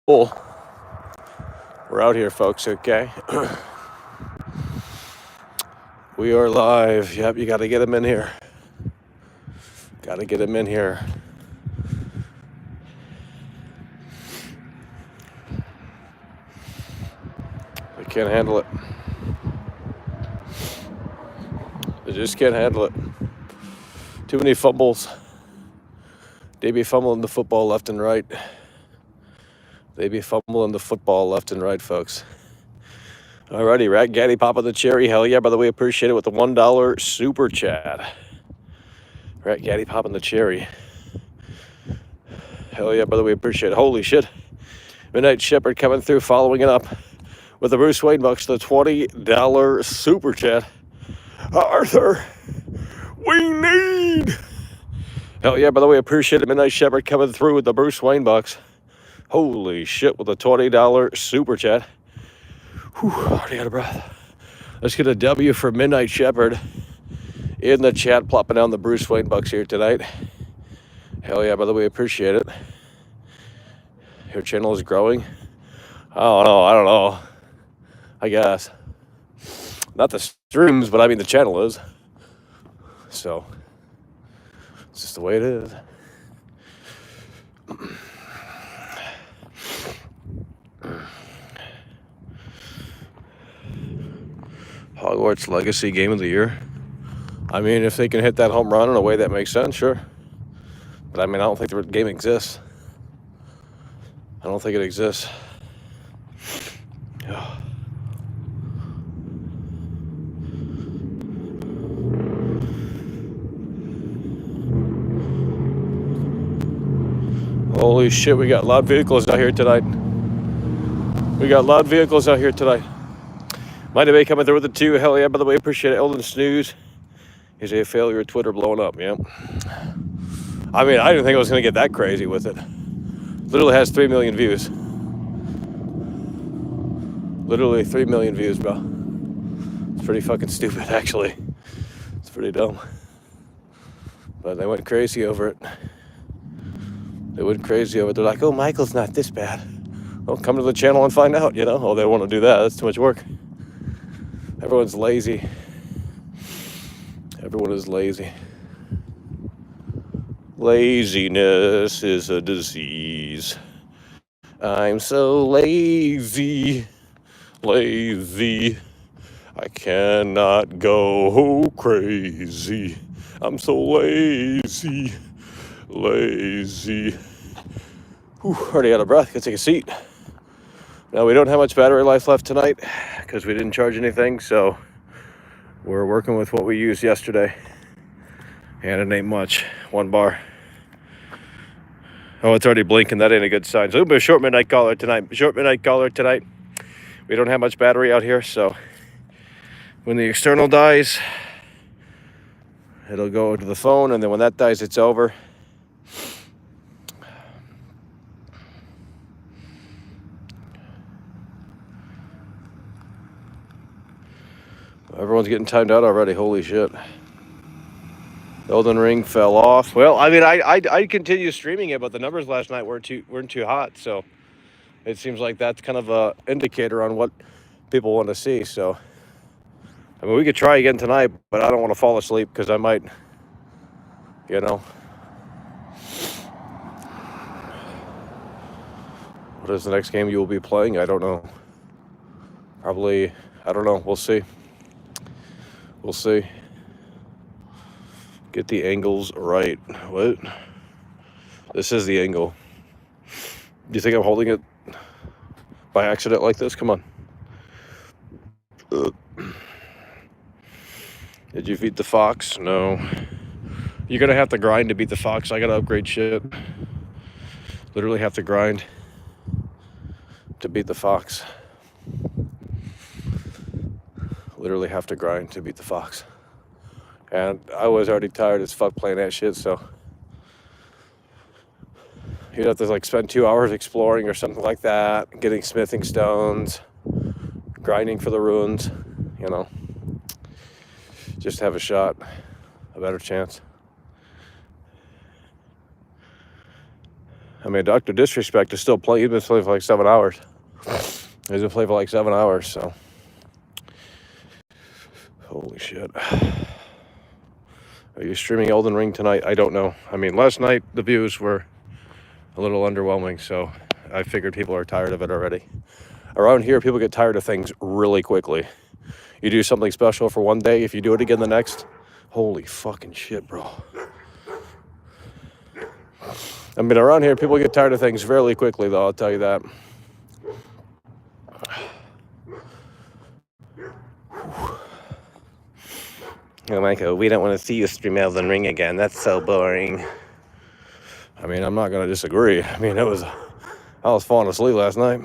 Cool. We're out here, folks, okay? We are live. Yep, you got to get them in here. Got to get them in here. They can't handle it. They just can't handle it. Too many fumbles. They be fumbling the football left and right. They be fumbling the football left and right, folks. Alrighty, Rat Gaddy popping the cherry. Hell yeah, by the way, appreciate it with the $1 super chat. Rat Gaddy popping the cherry. Hell yeah, by the way, appreciate it. Holy shit. Midnight Shepherd coming through, following it up with the Bruce Wayne bucks, the $20 super chat. Arthur, we need. Hell yeah, by the way, appreciate it. Midnight Shepherd coming through with the Bruce Wayne bucks. Holy shit, with a $20 super chat. Whew, already out of breath. Let's get a W for Midnight Shepherd in the chat, plopping down the Bruce Wayne bucks here tonight. Hell yeah, by the way, appreciate it. Your channel is growing. I don't know. I guess. Not the streams, but I mean the channel is. So, it's just the way it is. Hogwarts Legacy Game of the Year. I mean, if they can hit that home run in a way that makes sense, sure. But I mean, I don't think the game exists. I don't think it exists. Holy shit, we got loud vehicles out here tonight. My debate coming through with the 2. Hell yeah, by the way, appreciate it. Elden Snooze. Is a failure, Twitter blowing up, yeah. I mean, I didn't think I was going to get that crazy with it. Literally has 3 million views. Literally 3 million views, bro. It's pretty fucking stupid, actually. It's pretty dumb. But they went crazy over it. They're like, oh, Michael's not this bad. Well, come to the channel and find out, you know? Oh, they want to do that. That's too much work. Everyone's lazy. Everyone is lazy. Laziness is a disease. I'm so lazy. I cannot go crazy. I'm so lazy. Whew, already out of breath. Gotta take a seat. Now, we don't have much battery life left tonight because we didn't charge anything, so we're working with what we used yesterday. And it ain't much. 1 bar. Oh, it's already blinking. That ain't a good sign. So it'll be a short midnight caller tonight. We don't have much battery out here, so when the external dies, it'll go to the phone, and then when that dies, it's over. Everyone's getting timed out already. Holy shit. Elden Ring fell off. Well, I mean, I continue streaming it, but the numbers last night weren't too hot, so it seems like that's kind of a indicator on what people want to see. So, I mean, we could try again tonight, but I don't want to fall asleep because I might, you know. What is the next game you will be playing? I don't know. Probably, I don't know. We'll see. Get the angles right. What? This is the angle. Do you think I'm holding it by accident like this? Come on. Did you beat the fox? No. You're gonna have to grind to beat the fox. I gotta upgrade shit. Literally have to grind to beat the fox. And I was already tired as fuck playing that shit, so you'd have to like spend 2 hours exploring or something like that, getting smithing stones, grinding for the runes, you know, just to have a better chance. I mean, Dr. Disrespect is still playing. He's been playing for like 7 hours. He's been playing for like 7 hours, so. Holy shit. Are you streaming Elden Ring tonight? I don't know. I mean, last night the views were a little underwhelming, so I figured people are tired of it already. Around here, people get tired of things really quickly. You do something special for one day, if you do it again the next, holy fucking shit, bro. I mean, around here, people get tired of things fairly quickly, though, I'll tell you that. Oh, Michael, we don't want to see you stream Elden Ring again. That's so boring. I mean, I'm not going to disagree. I mean, I was falling asleep last night.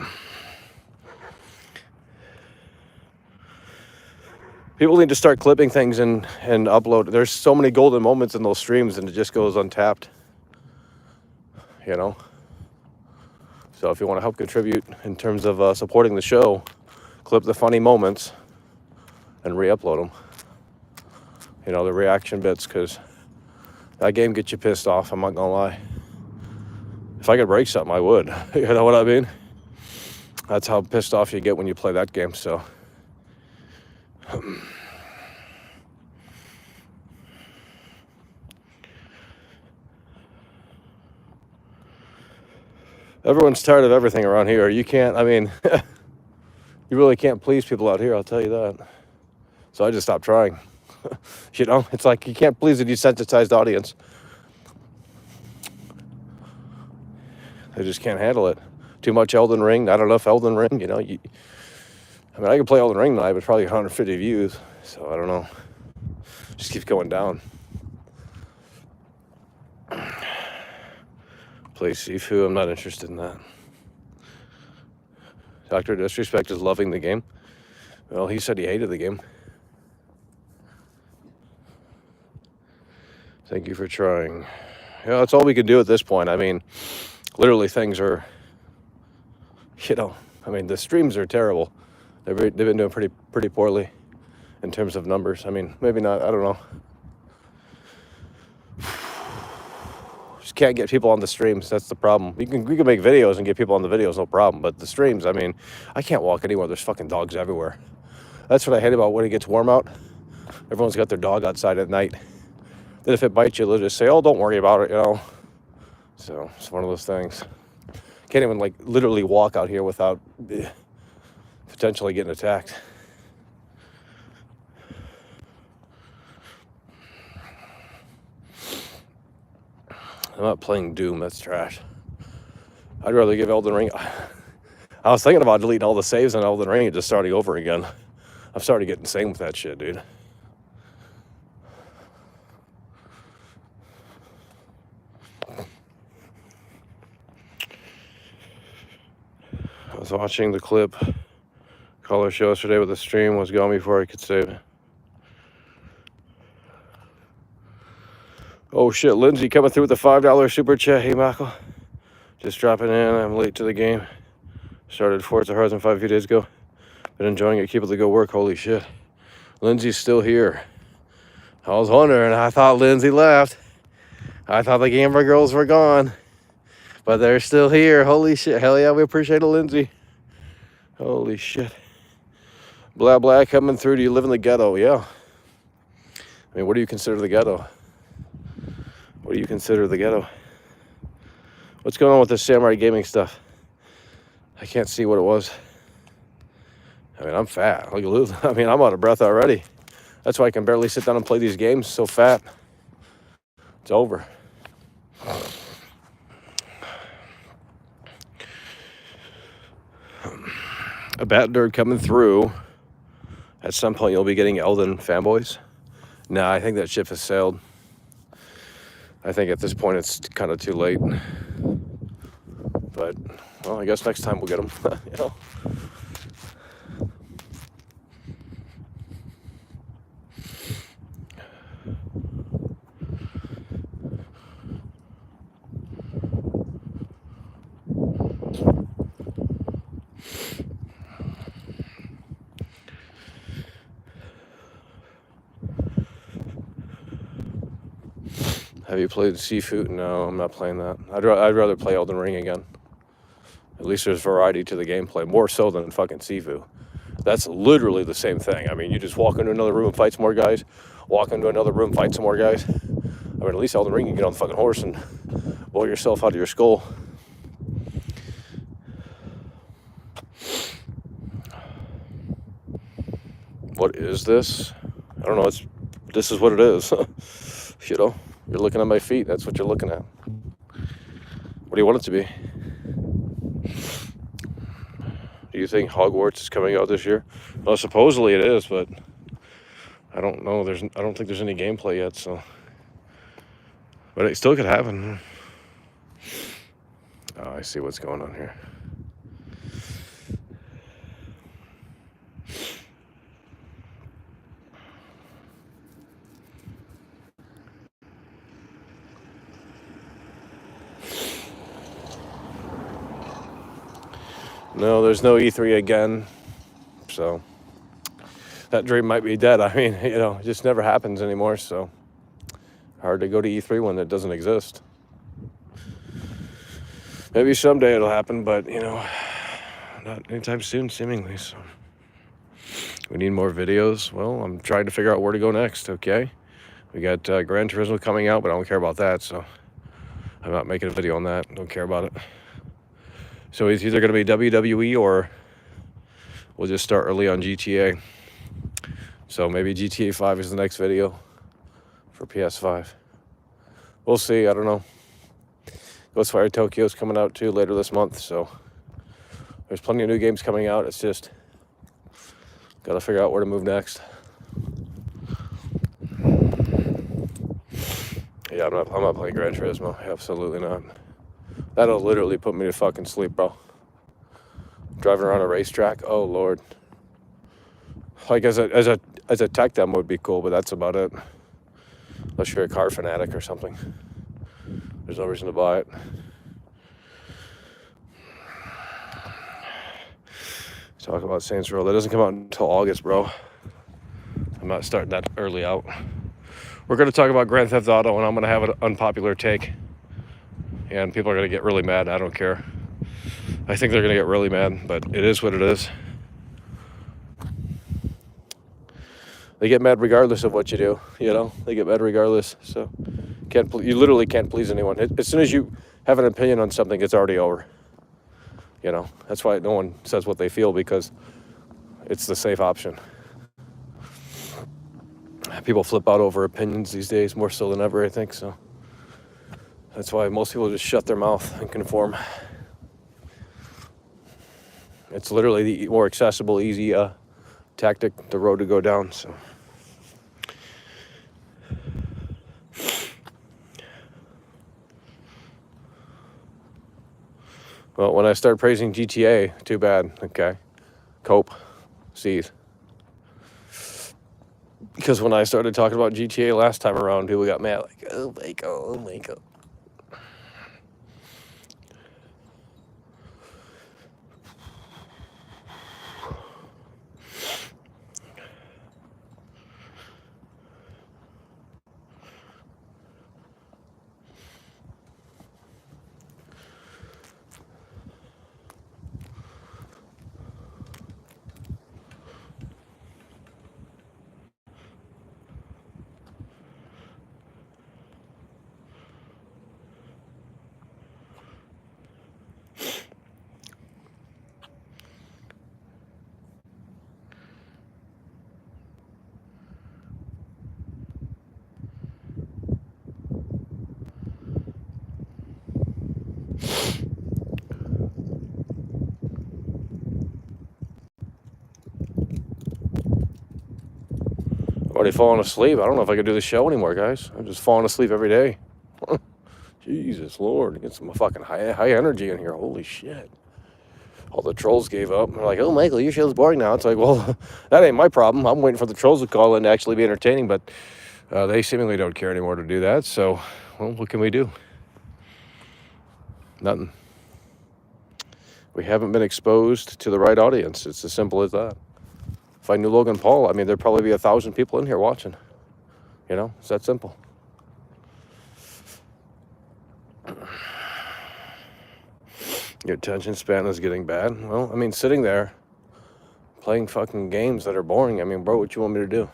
People need to start clipping things and upload. There's so many golden moments in those streams, and it just goes untapped. You know? So if you want to help contribute in terms of supporting the show, clip the funny moments and re-upload them. You know, the reaction bits, because that game gets you pissed off, I'm not gonna lie. If I could break something, I would. You know what I mean? That's how pissed off you get when you play that game, so. Everyone's tired of everything around here. You can't, I mean, you really can't please people out here, I'll tell you that. So I just stopped trying. You know, it's like you can't please a desensitized audience. They just can't handle it. Too much Elden Ring, not enough Elden Ring, you know. I mean, I could play Elden Ring tonight, but probably 150 views. So I don't know. Just keeps going down. Play Sifu, I'm not interested in that. Dr. Disrespect is loving the game. Well, he said he hated the game. Thank you for trying. Yeah, that's all we can do at this point. I mean, literally things are, you know, I mean, the streams are terrible. They've been doing pretty poorly in terms of numbers. I mean, maybe not, I don't know. Just can't get people on the streams. That's the problem. We can make videos and get people on the videos, no problem. But the streams, I mean, I can't walk anywhere. There's fucking dogs everywhere. That's what I hate about when it gets warm out. Everyone's got their dog outside at night. Then if it bites you, they'll just say, oh, don't worry about it, you know. So it's one of those things. Can't even, like, literally walk out here without potentially getting attacked. I'm not playing Doom, that's trash. I'd rather give Elden Ring. I was thinking about deleting all the saves on Elden Ring and just starting over again. I'm starting to get insane with that shit, dude. I was watching the clip caller show yesterday, but the stream was gone before I could save it. Oh shit, Lindsay coming through with the $5 super chat. Hey, Michael. Just dropping in. I'm late to the game. Started Forza Horizon 5 a few days ago. Been enjoying it. Keep up the good work. Holy shit. Lindsay's still here. I was wondering. I thought Lindsay left. I thought the Gamer girls were gone. But they're still here. Holy shit. Hell yeah, we appreciate it, Lindsay. Holy shit. Blah, blah, coming through. Do you live in the ghetto? Yeah. I mean, what do you consider the ghetto? What do you consider the ghetto? What's going on with this Samurai Gaming stuff? I can't see what it was. I mean, I'm fat. Look at, I mean, I'm out of breath already. That's why I can barely sit down and play these games. So fat. It's over. A bat nerd coming through. At some point, you'll be getting Elden fanboys. Nah, I think that ship has sailed. I think at this point, it's kind of too late. But, well, I guess next time we'll get them. You know? Have you played Seafood? No, I'm not playing that. I'd rather play Elden Ring again. At least there's variety to the gameplay, more so than fucking Sifu. That's literally the same thing. I mean, you just walk into another room and fight some more guys, walk into another room, fight some more guys. I mean, at least Elden Ring, you get on the fucking horse and blow yourself out of your skull. What is this? I don't know. This is what it is. You know, you're looking at my feet. That's what you're looking at. What do you want it to be? Do you think Hogwarts is coming out this year? Well, supposedly it is, but I don't know. I don't think there's any gameplay yet, so. But it still could happen. Oh, I see what's going on here. No, there's no E3 again, so that dream might be dead. I mean, you know, it just never happens anymore, so hard to go to E3 when it doesn't exist. Maybe someday it'll happen, but, you know, not anytime soon, seemingly, so. We need more videos. Well, I'm trying to figure out where to go next, okay? We got Gran Turismo coming out, but I don't care about that, so I'm not making a video on that. Don't care about it. So it's either going to be WWE or we'll just start early on GTA. So maybe GTA 5 is the next video for PS5. We'll see. I don't know. Ghostwire Tokyo is coming out too later this month. So there's plenty of new games coming out. It's just got to figure out where to move next. Yeah, I'm not playing Gran Turismo. Absolutely not. That'll literally put me to fucking sleep, bro. Driving around a racetrack, oh lord. Like as a tech demo would be cool, but that's about it. Unless you're a car fanatic or something. There's no reason to buy it. Talk about Saints Row. That doesn't come out until August, bro. I'm not starting that early out. We're going to talk about Grand Theft Auto, and I'm going to have an unpopular take. And people are going to get really mad. I don't care. I think they're going to get really mad, but it is what it is. They get mad regardless of what you do, you know? They get mad regardless, so you literally can't please anyone. As soon as you have an opinion on something, it's already over. You know? That's why no one says what they feel, because it's the safe option. People flip out over opinions these days, more so than ever, I think, so. That's why most people just shut their mouth and conform. It's literally the more accessible, easy tactic, the road to go down, so. Well, when I start praising GTA, too bad, okay. Cope, seethe. Because when I started talking about GTA last time around, people got mad, like, oh my god, oh my god. Already falling asleep. I don't know if I could do the show anymore, guys. I'm just falling asleep every day. Jesus Lord, get some fucking high energy in here. Holy shit. All the trolls gave up. They're like, oh, Michael, your show's boring now. It's like, well, that ain't my problem. I'm waiting for the trolls to call in to actually be entertaining, but they seemingly don't care anymore to do that. So, well, what can we do? Nothing. We haven't been exposed to the right audience. It's as simple as that. If I knew Logan Paul, I mean, there'd probably be 1,000 people in here watching. You know, it's that simple. Your attention span is getting bad. Well, I mean, sitting there playing fucking games that are boring. I mean, bro, what you want me to do?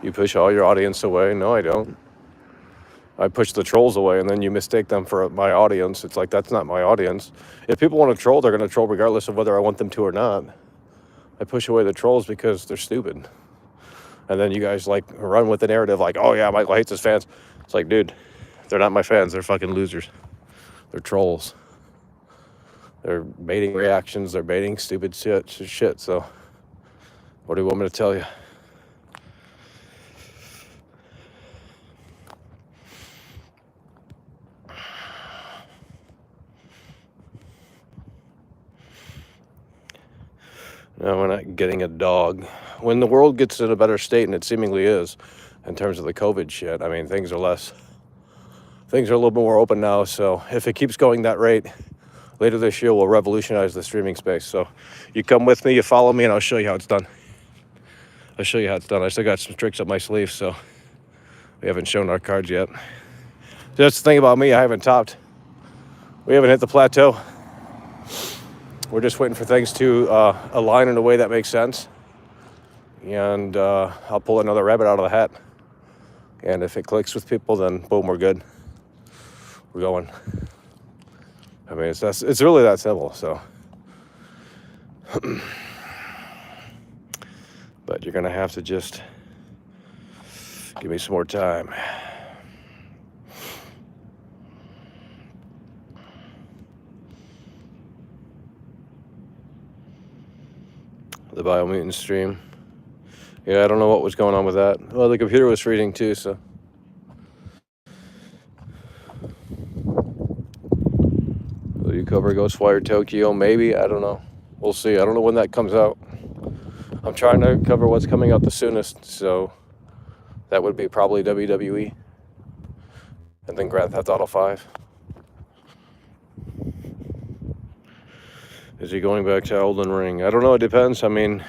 You push all your audience away? No, I don't. I push the trolls away, and then you mistake them for my audience. It's like, that's not my audience. If people want to troll, they're going to troll regardless of whether I want them to or not. I push away the trolls because they're stupid. And then you guys like run with the narrative like, oh yeah, Michael hates his fans. It's like, dude, they're not my fans. They're fucking losers. They're trolls. They're baiting reactions. They're baiting stupid shit. So what do you want me to tell you? No, we're not getting a dog. When the world gets in a better state, and it seemingly is, in terms of the COVID shit, I mean, things are a little bit more open now. So if it keeps going that rate, later this year we'll revolutionize the streaming space. So you come with me, you follow me, and I'll show you how it's done. I still got some tricks up my sleeve, so we haven't shown our cards yet. That's the thing about me, I haven't topped. We haven't hit the plateau. We're just waiting for things to align in a way that makes sense. And I'll pull another rabbit out of the hat. And if it clicks with people, then boom, we're good. We're going. I mean, it's really that simple, so. But you're going to have to just give me some more time. The Biomutant stream. Yeah, I don't know what was going on with that. Well, the computer was freezing too, so. Will you cover Ghostwire Tokyo? Maybe, I don't know. We'll see. I don't know when that comes out. I'm trying to cover what's coming out the soonest, so that would be probably WWE. And then Grand Theft Auto 5. Is he going back to Elden Ring? I don't know, it depends. I mean,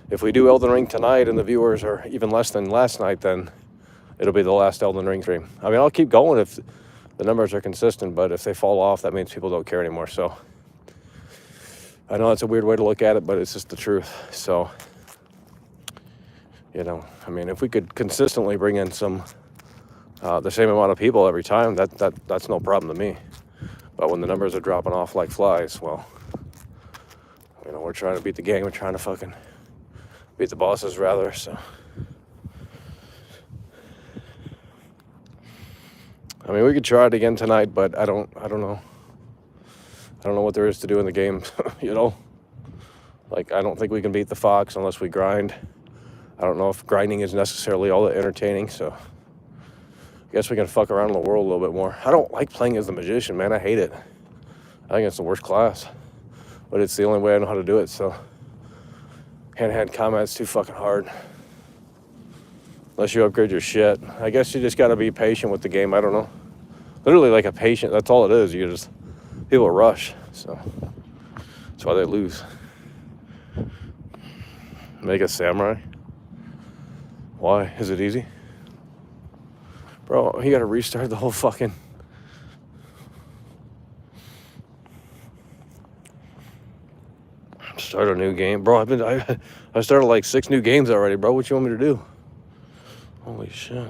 if we do Elden Ring tonight and the viewers are even less than last night, then it'll be the last Elden Ring stream. I mean, I'll keep going if the numbers are consistent, but if they fall off, that means people don't care anymore. So I know it's a weird way to look at it, but it's just the truth. So, you know, I mean, if we could consistently bring in some the same amount of people every time, that's no problem to me. But when the numbers are dropping off like flies, well, you know, we're trying to beat the game. We're trying to fucking beat the bosses, rather. So, I mean, we could try it again tonight, but I don't know. I don't know what there is to do in the game, you know? Like, I don't think we can beat the Fox unless we grind. I don't know if grinding is necessarily all that entertaining, so I guess we can fuck around in the world a little bit more. I don't like playing as the magician, man. I hate it. I think it's the worst class. But it's the only way I know how to do it, so hand-to-hand combat's too fucking hard. Unless you upgrade your shit. I guess you just gotta be patient with the game, I don't know. Literally like a patient, that's all it is. People rush, so that's why they lose. Make a samurai? Why? Is it easy? Bro, you gotta restart the whole fucking... Start a new game. Bro, I started like 6 new games already, bro. What you want me to do? Holy shit.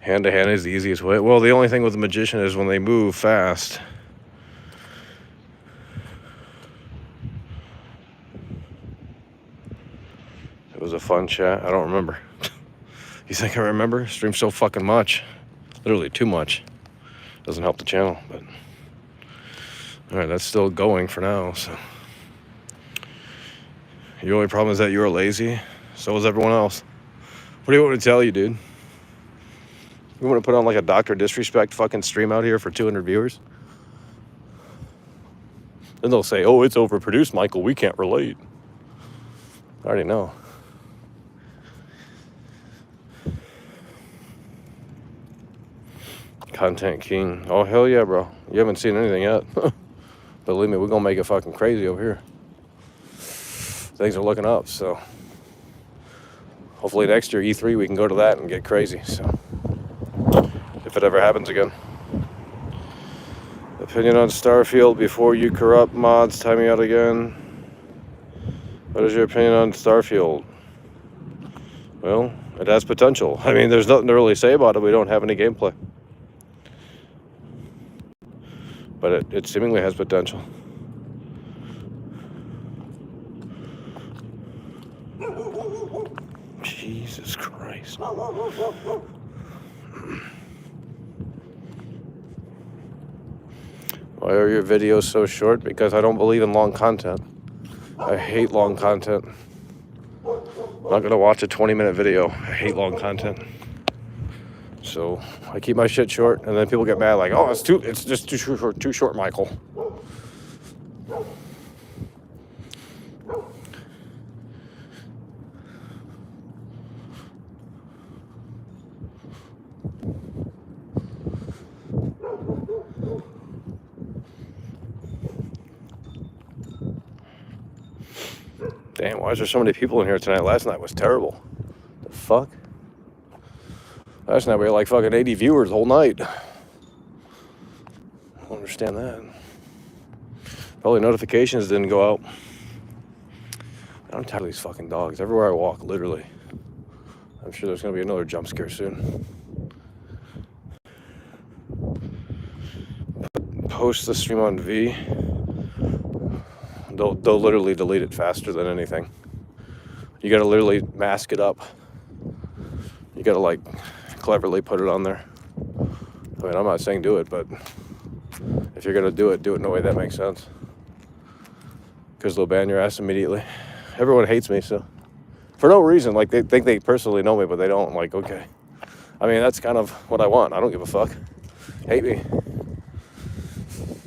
Hand-to-hand is the easiest way. Well, the only thing with the magician is when they move fast. It was a fun chat. I don't remember. You think I remember? Stream so fucking much. Literally too much. Doesn't help the channel, but... Alright, that's still going for now, so... The only problem is that you were lazy. So was everyone else. What do you want me to tell you, dude? You want to put on like a Dr. Disrespect fucking stream out here for 200 viewers? Then they'll say, oh, it's overproduced, Michael. We can't relate. I already know. Content king. Oh, hell yeah, bro. You haven't seen anything yet. Believe me, we're going to make it fucking crazy over here. Things are looking up, so hopefully next year, E3, we can go to that and get crazy. So, if it ever happens again. Opinion on Starfield before you corrupt mods. Time me out again. What is your opinion on Starfield? Well, it has potential. I mean, there's nothing to really say about it. We don't have any gameplay. But it seemingly has potential. Jesus Christ. Why are your videos so short? Because I don't believe in long content. I hate long content. I'm not gonna watch a 20-minute video. I hate long content. So I keep my shit short, and then people get mad like, "Oh, it's just too short, Michael." Damn, why is there so many people in here tonight? Last night was terrible. The fuck? Last night we had like fucking 80 viewers the whole night. I don't understand that. Probably notifications didn't go out. I'm tired of these fucking dogs. Everywhere I walk, literally. I'm sure there's gonna be another jump scare soon. Post the stream on V. They'll literally delete it faster than anything. You gotta literally mask it up. You gotta like cleverly put it on there. I mean, I'm not saying do it, but if you're gonna do it in a way that makes sense. Because they'll ban your ass immediately. Everyone hates me, so for no reason. Like they think they personally know me, but they don't. Like, okay. I mean, that's kind of what I want. I don't give a fuck. Hate me.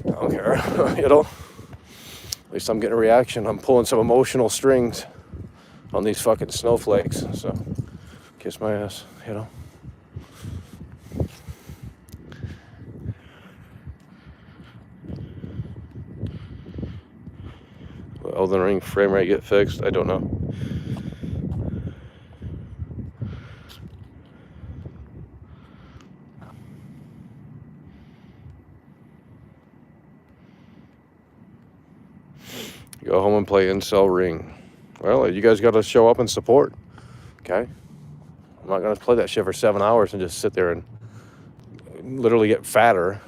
I don't care. You know? At least I'm getting a reaction. I'm pulling some emotional strings on these fucking snowflakes. So, kiss my ass, you know? Will Elden Ring frame rate get fixed? I don't know. Go home and play Incel Ring. Well, you guys got to show up and support. Okay? I'm not going to play that shit for 7 hours and just sit there and literally get fatter.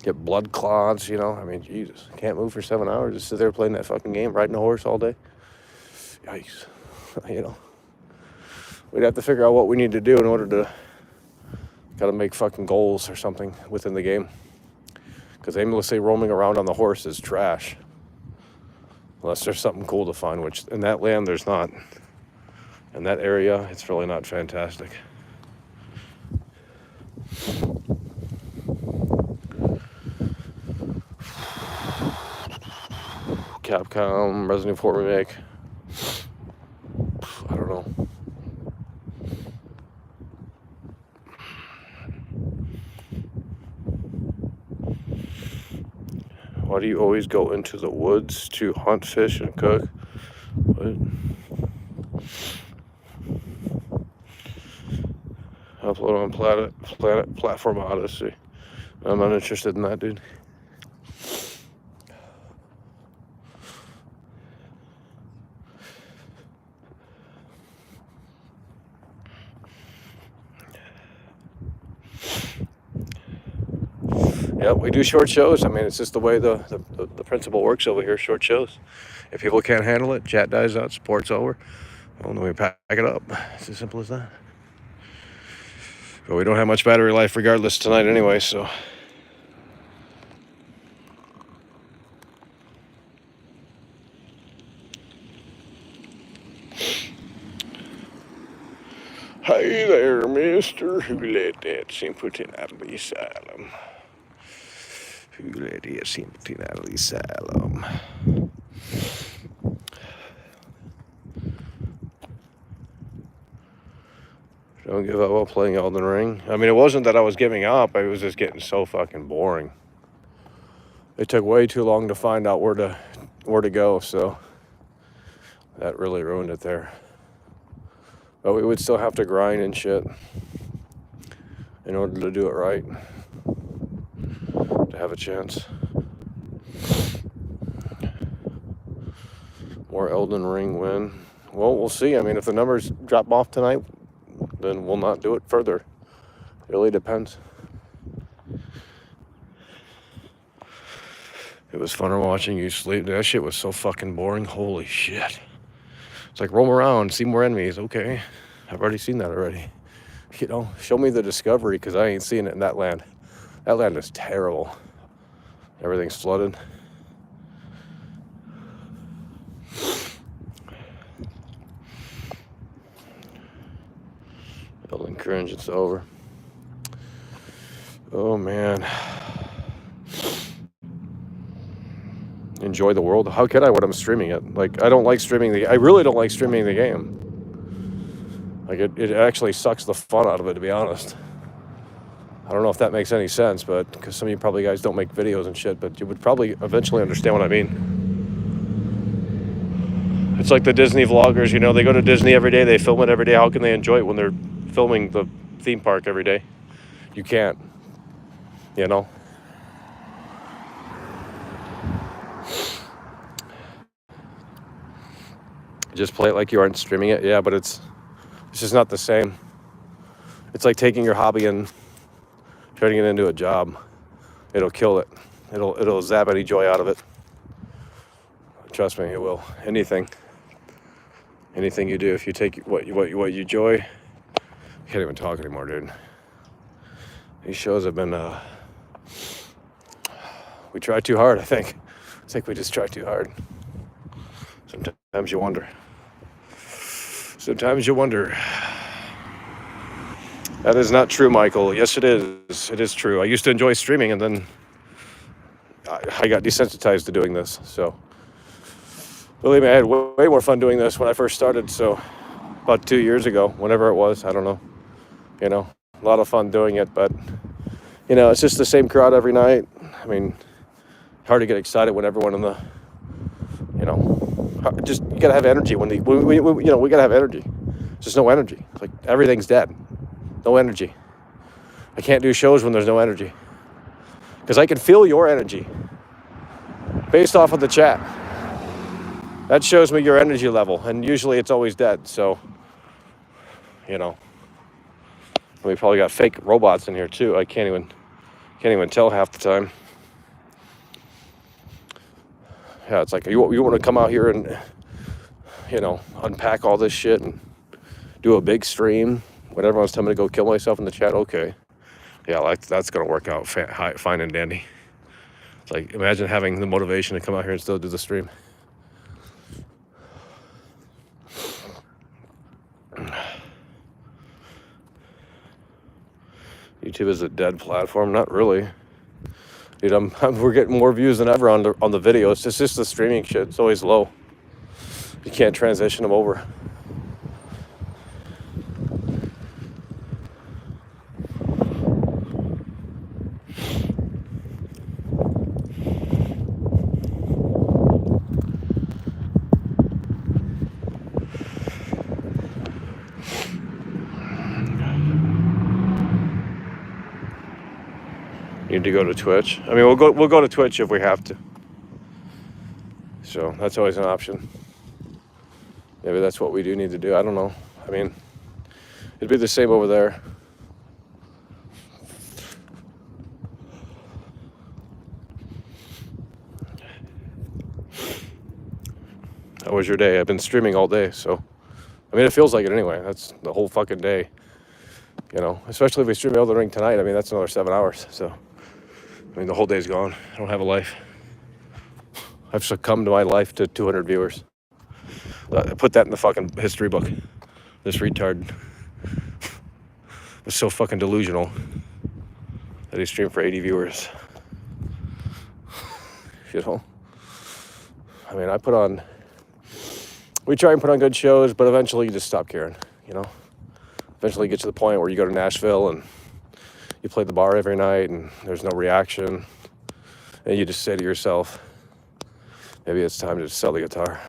Get blood clots, you know? I mean, Jesus. Can't move for 7 hours. Just sit there playing that fucking game, riding a horse all day. Yikes. You know? We'd have to figure out what we need to do in order to gotta make fucking goals or something within the game. Because aimlessly roaming around on the horse is trash. Unless there's something cool to find, which in that land there's not. In that area, it's really not fantastic. Capcom, Resident Evil 4 Remake. I don't know. Why do you always go into the woods to hunt fish and cook? What? Upload on Planet Platform Odyssey. I'm not interested in that, dude. Yeah, we do short shows. I mean, it's just the way the principle works over here, short shows. If people can't handle it, chat dies out, sport's over. Well, then we pack it up. It's as simple as that. But we don't have much battery life regardless tonight anyway, so. Hey there, mister. Who let that simpleton out of the asylum? Who let that simpleton out of the asylum? Don't give up while playing Elden Ring. I mean, it wasn't that I was giving up. It was just getting so fucking boring. It took way too long to find out where to go, so that really ruined it there. But we would still have to grind and shit in order to do it right, to have a chance. More Elden Ring win. Well, we'll see. I mean, if the numbers drop off tonight, then we'll not do it further. It really depends. It was funner watching you sleep. That shit was so fucking boring. Holy shit. It's like, roam around, see more enemies. Okay, I've already seen that already. You know, show me the discovery, because I ain't seen it in that land. That land is terrible. Everything's flooded. Building cringe, it's over. Oh man. Enjoy the world. How can I when I'm streaming it? Like, I don't like streaming I really don't like streaming the game. Like, it actually sucks the fun out of it, to be honest. I don't know if that makes any sense, but because some of you probably guys don't make videos and shit, but you would probably eventually understand what I mean. It's like the Disney vloggers, you know, they go to Disney every day, they film it every day. How can they enjoy it when they're filming the theme park every day? You can't, you know? Just play it like you aren't streaming it. Yeah, but it's just not the same. It's like taking your hobby and turning it into a job. It'll kill it. It'll zap any joy out of it. Trust me, it will. Anything you do, if you take what you enjoy, I can't even talk anymore, dude. These shows have been we try too hard, I think. I think we just try too hard. Sometimes you wonder. Sometimes you wonder. That is not true, Michael. Yes, it is. It is true. I used to enjoy streaming, and then I got desensitized to doing this. So, believe me, I had way more fun doing this when I first started. So, about 2 years ago, whenever it was, I don't know. You know, a lot of fun doing it, but, you know, it's just the same crowd every night. I mean, hard to get excited when everyone in the, you know, just, you gotta have energy we gotta have energy. There's just no energy. It's like everything's dead. No energy. I can't do shows when there's no energy, because I can feel your energy based off of the chat. That shows me your energy level, and usually it's always dead. So, you know, we probably got fake robots in here too. I can't even tell half the time. Yeah, it's like, you want to come out here and, you know, unpack all this shit and do a big stream when everyone's telling me to go kill myself in the chat. Okay, yeah, that's gonna work out fine and dandy. It's like, imagine having the motivation to come out here and still do the stream. YouTube is a dead platform. Not really, dude. We're getting more views than ever on the videos. It's just the streaming shit. It's always low. You can't transition them over. Need to go to Twitch. I mean, we'll go to Twitch if we have to. So that's always an option. Maybe that's what we do need to do. I don't know. I mean, it'd be the same over there. How was your day? I've been streaming all day, so I mean, it feels like it anyway. That's the whole fucking day. You know, especially if we stream Elden Ring tonight. I mean, that's another 7 hours. So, I mean, the whole day's gone. I don't have a life. I've succumbed to my life to 200 viewers. I put that in the fucking history book. This retard was so fucking delusional that he streamed for 80 viewers. You know? I mean, we try and put on good shows, but eventually you just stop caring, you know? eventually get to the point where you go to Nashville and you play the bar every night and there's no reaction. And you just say to yourself, maybe it's time to just sell the guitar.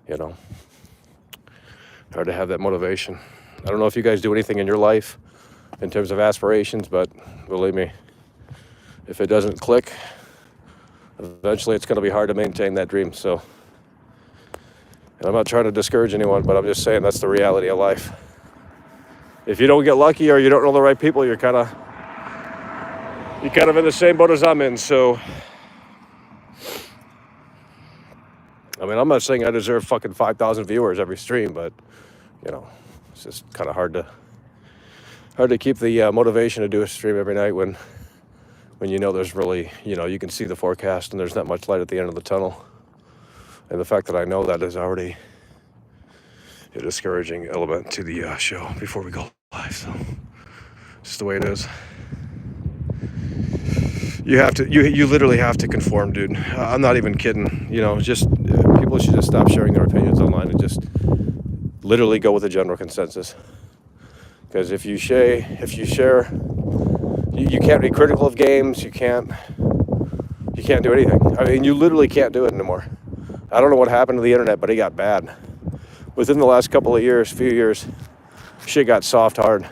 You know, hard to have that motivation. I don't know if you guys do anything in your life in terms of aspirations, but believe me, if it doesn't click, eventually it's going to be hard to maintain that dream. So, and I'm not trying to discourage anyone, but I'm just saying that's the reality of life. If you don't get lucky or you don't know the right people, you're kind of in the same boat as I'm in. So, I mean, I'm not saying I deserve fucking 5,000 viewers every stream, but you know, it's just kind of hard to keep the motivation to do a stream every night when you know there's really, you know, you can see the forecast and there's not much light at the end of the tunnel. And the fact that I know that is already a discouraging element to the show before we go live. So it's just the way it is. You literally have to conform, dude. I'm not even kidding. You know, just people should just stop sharing their opinions online and just literally go with the general consensus. Because if you share, you can't be critical of games. You can't do anything. I mean, you literally can't do it anymore. I don't know what happened to the internet, but it got bad. Within the last few years, shit got soft hard.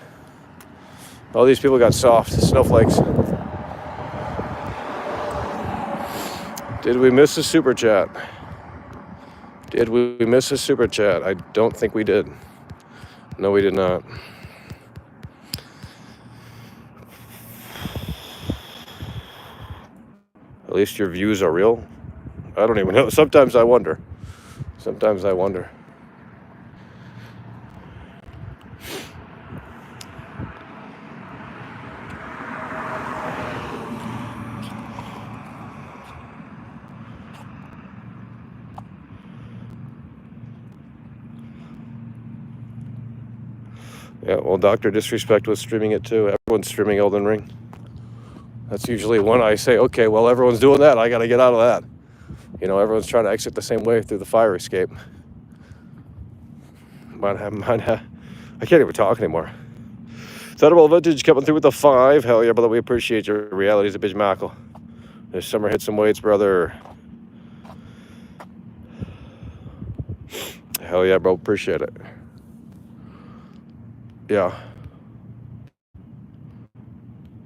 All these people got soft, snowflakes. Did we miss a super chat? Did we miss a super chat? I don't think we did. No, we did not. At least your views are real. I don't even know. Sometimes I wonder. Yeah, well, Dr. Disrespect was streaming it too. Everyone's streaming Elden Ring. That's usually when I say, okay, well, everyone's doing that. I got to get out of that. You know, everyone's trying to exit the same way through the fire escape. I can't even talk anymore. Thunderbolt Vintage coming through with the 5. Hell yeah, brother. We appreciate your realities of Bitch Mackle. This summer hit some weights, brother. Hell yeah, bro. Appreciate it. Yeah.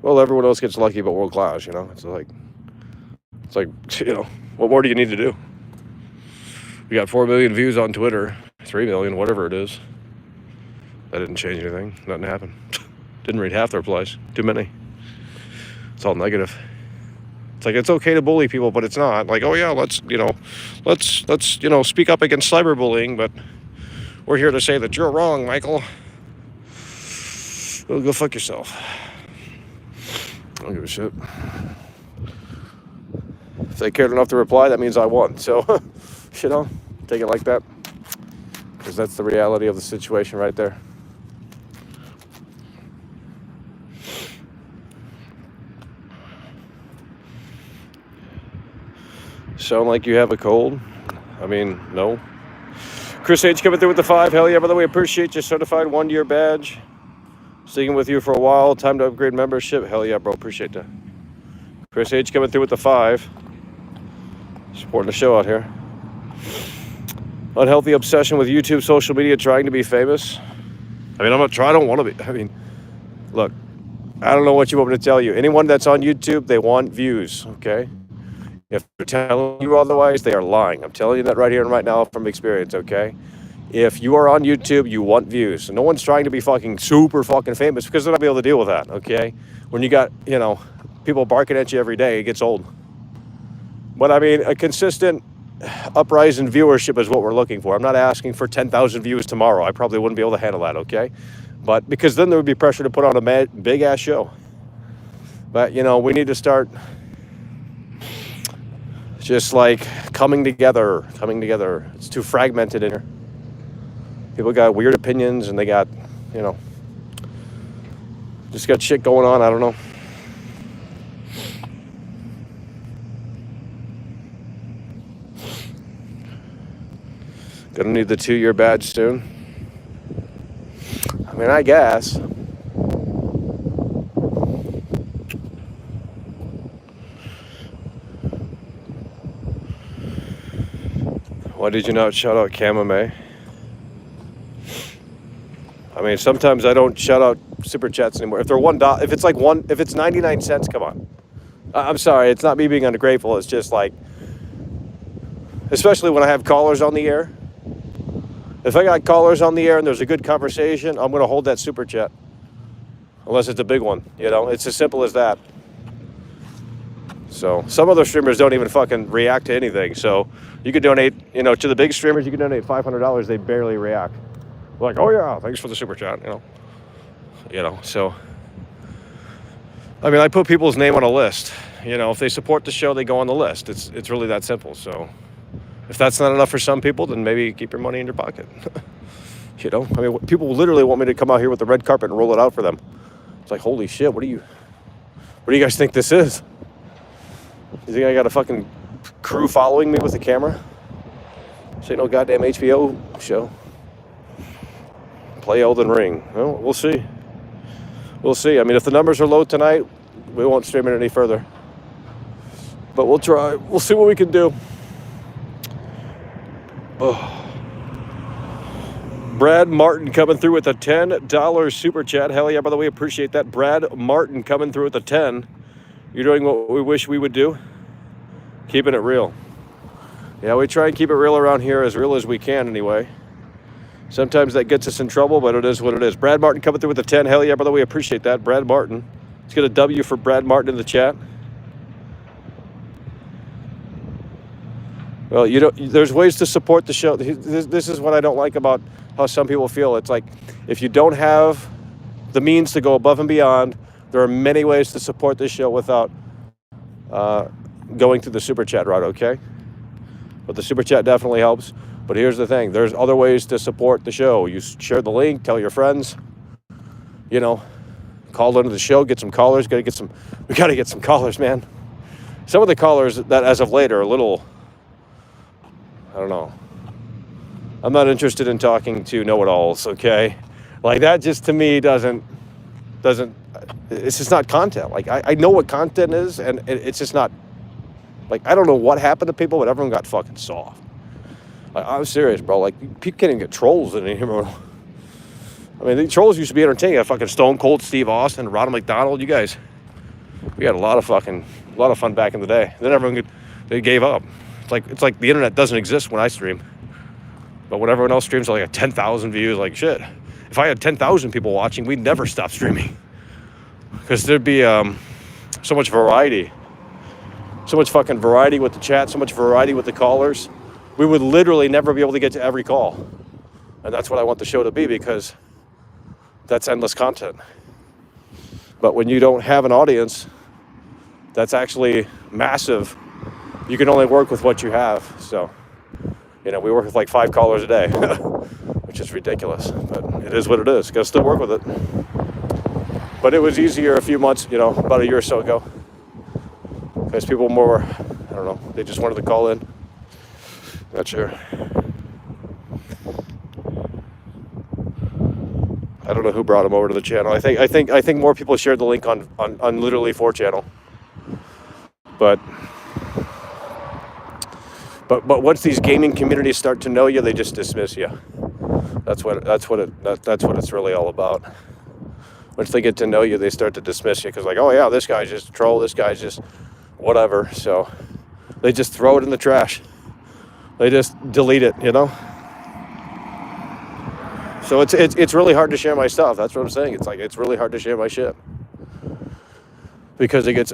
Well, everyone else gets lucky but world class, you know? It's like, you know, what more do you need to do? We got 4 million views on Twitter, 3 million, whatever it is. That didn't change anything. Nothing happened. Didn't read half the replies. Too many. It's all negative. It's like, it's okay to bully people, but it's not. Like, oh yeah, let's speak up against cyberbullying, but we're here to say that you're wrong, Michael. Well, go fuck yourself. I don't give a shit. If they cared enough to reply, that means I won. So, you know, take it like that. Because that's the reality of the situation right there. Sound like you have a cold? I mean, no. Chris H coming through with the 5. Hell yeah, brother. We appreciate your certified 1-year badge. Sticking with you for a while. Time to upgrade membership. Hell yeah, bro. Appreciate that. Chris H coming through with the 5. Supporting the show out here. Unhealthy obsession with YouTube, social media, trying to be famous. I mean, I don't want to be. I mean, look, I don't know what you want me to tell you. Anyone that's on YouTube, they want views, okay? If they're telling you otherwise, they are lying. I'm telling you that right here and right now from experience, okay? If you are on YouTube, you want views. No one's trying to be fucking super fucking famous because they're not going to be able to deal with that, okay? When you got, you know, people barking at you every day, it gets old. But I mean, a consistent uprise in viewership is what we're looking for. I'm not asking for 10,000 views tomorrow. I probably wouldn't be able to handle that, okay? But because then there would be pressure to put on a big-ass show. But, you know, we need to start just like coming together. It's too fragmented in here. People got weird opinions and they got, you know, just got shit going on. I don't know. Gonna need the 2-year badge soon. I mean, I guess. Why did you not shout out Kamame? I mean, sometimes I don't shout out super chats anymore. If they're $1, if it's like if it's 99 cents, come on. I'm sorry, it's not me being ungrateful. It's just like, especially when I have callers on the air. If I got callers on the air and there's a good conversation, I'm going to hold that super chat. Unless it's a big one, you know? It's as simple as that. So some other streamers don't even fucking react to anything. So you could donate, you know, to the big streamers, you could donate $500. They barely react. Like, oh yeah, thanks for the super chat, you know, so. I mean, I put people's name on a list. You know, if they support the show, they go on the list. It's really that simple. So if that's not enough for some people, then maybe keep your money in your pocket. You know, I mean, people literally want me to come out here with the red carpet and roll it out for them. It's like, holy shit, what do you guys think this is? You think I got a fucking crew following me with a camera? This ain't no goddamn HBO show. Play Elden Ring. Well, we'll see. We'll see. I mean, if the numbers are low tonight, we won't stream it any further. But we'll try. We'll see what we can do. Oh. Brad Martin coming through with a $10 super chat. Hell yeah, by the way, appreciate that. Brad Martin coming through with a 10. You're doing what we wish we would do. Keeping it real. Yeah, we try and keep it real around here, as real as we can anyway. Sometimes that gets us in trouble, but it is what it is. Brad Martin coming through with a 10. Hell yeah, by the way, appreciate that. Brad Martin. Let's get a W for Brad Martin in the chat. Well, you know, there's ways to support the show. This is what I don't like about how some people feel. It's like, if you don't have the means to go above and beyond, there are many ways to support this show without going through the super chat route, okay? But the super chat definitely helps. But here's the thing. There's other ways to support the show. You share the link, tell your friends, you know, call into the show, get some callers. We got to get some callers, man. Some of the callers that as of late are a little, I don't know. I'm not interested in talking to know-it-alls, okay? Like, that just to me doesn't, it's just not content. Like, I know what content is, and it's just not, like, I don't know what happened to people, but everyone got fucking soft. Like, I'm serious, bro. Like, people can't even get trolls in here. I mean, the trolls used to be entertaining. You had fucking Stone Cold Steve Austin, Ronald McDonald. You guys, we had a lot of fun back in the day. Then everyone they gave up. It's like the internet doesn't exist when I stream. But when everyone else streams, like 10,000 views, like shit. If I had 10,000 people watching, we'd never stop streaming. Because there'd be so much variety. So much fucking variety with the chat, so much variety with the callers. We would literally never be able to get to every call. And that's what I want the show to be, because that's endless content. But when you don't have an audience, that's actually massive. You can only work with what you have. So, you know, we work with like 5 callers a day, which is ridiculous. But it is what it is. Got to still work with it. But it was easier a few months, you know, about a year or so ago. Because people more, I don't know, they just wanted to call in. Not sure. I don't know who brought him over to the channel. I think more people shared the link on literally 4 channel. But once these gaming communities start to know you, they just dismiss you. That's what it's really all about. Once they get to know you, they start to dismiss you, because like, oh yeah, this guy's just a troll, this guy's just whatever. So they just throw it in the trash. They just delete it, you know? So it's really hard to share my stuff. That's what I'm saying. It's really hard to share my shit. Because it gets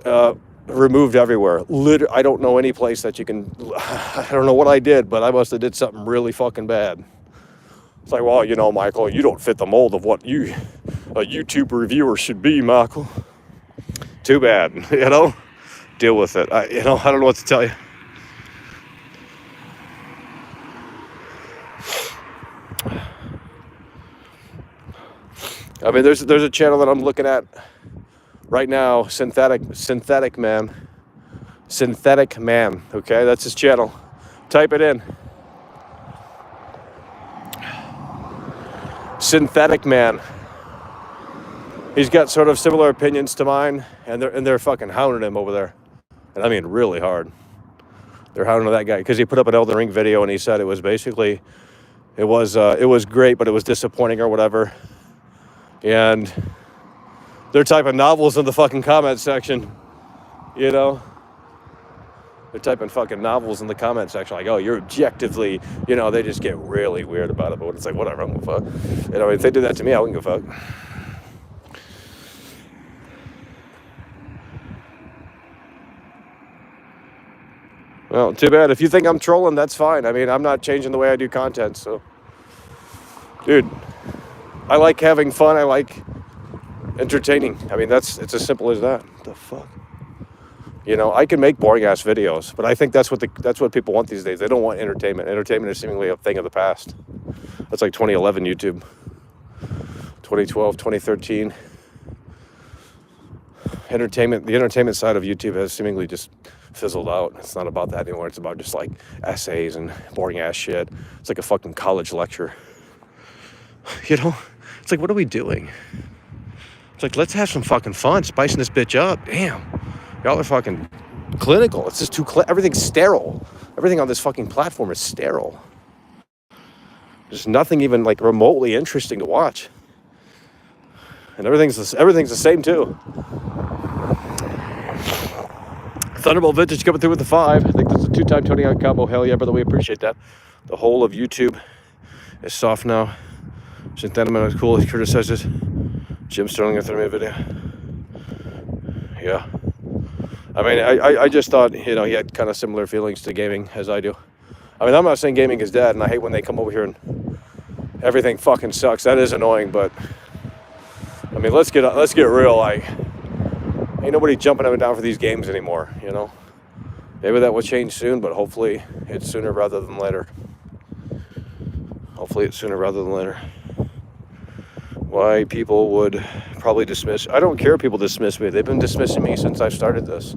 removed everywhere. I don't know any place that you can, I don't know what I did, but I must have did something really fucking bad. It's like, well, you know, Michael, you don't fit the mold of what a YouTube reviewer should be, Michael. Too bad, you know? Deal with it. I don't know what to tell you. I mean, there's a channel that I'm looking at right now, Synthetic Man. Synthetic Man, okay? That's his channel. Type it in. Synthetic Man. he's got sort of similar opinions to mine, and they're fucking hounding him over there, and I mean really hard. They're hounding that guy because he put up an Elden Ring video and he said it was basically, it was great, but it was disappointing or whatever. And they're typing novels in the fucking comment section, you know. They're typing fucking novels in the comment section, like, oh, you're objectively, you know, they just get really weird about it. But it's like, whatever, I don't give a fuck. You know, if they did that to me, I wouldn't give a fuck. Well, too bad. If you think I'm trolling, that's fine. I mean, I'm not changing the way I do content, so. Dude, I like having fun. I like entertaining. I mean, it's as simple as that. What the fuck? You know, I can make boring ass videos, but I think that's what people want these days. They don't want entertainment. Entertainment is seemingly a thing of the past. That's like 2011 YouTube, 2012, 2013. The entertainment side of YouTube has seemingly just fizzled out. It's not about that anymore. It's about just like essays and boring ass shit. It's like a fucking college lecture. You know, it's like, what are we doing? It's like, let's have some fucking fun, spicing this bitch up. Damn, y'all are fucking clinical. It's just too everything's sterile. Everything on this fucking platform is sterile. There's nothing even like remotely interesting to watch, and everything's the same too. Thunderbolt Vintage coming through with the 5. I think that's a 2-time Tony out combo. Hell yeah, brother, we appreciate that. The whole of YouTube is soft now. Synthetic is cool. He criticizes Jim Sterling in a 30-minute video. Yeah. I mean, I just thought, you know, he had kind of similar feelings to gaming as I do. I mean, I'm not saying gaming is dead, and I hate when they come over here and everything fucking sucks. That is annoying, but I mean, let's get real. Like, ain't nobody jumping up and down for these games anymore, you know? Maybe that will change soon, but hopefully it's sooner rather than later. Hopefully it's sooner rather than later. Why people would probably dismiss... I don't care if people dismiss me. They've been dismissing me since I started this.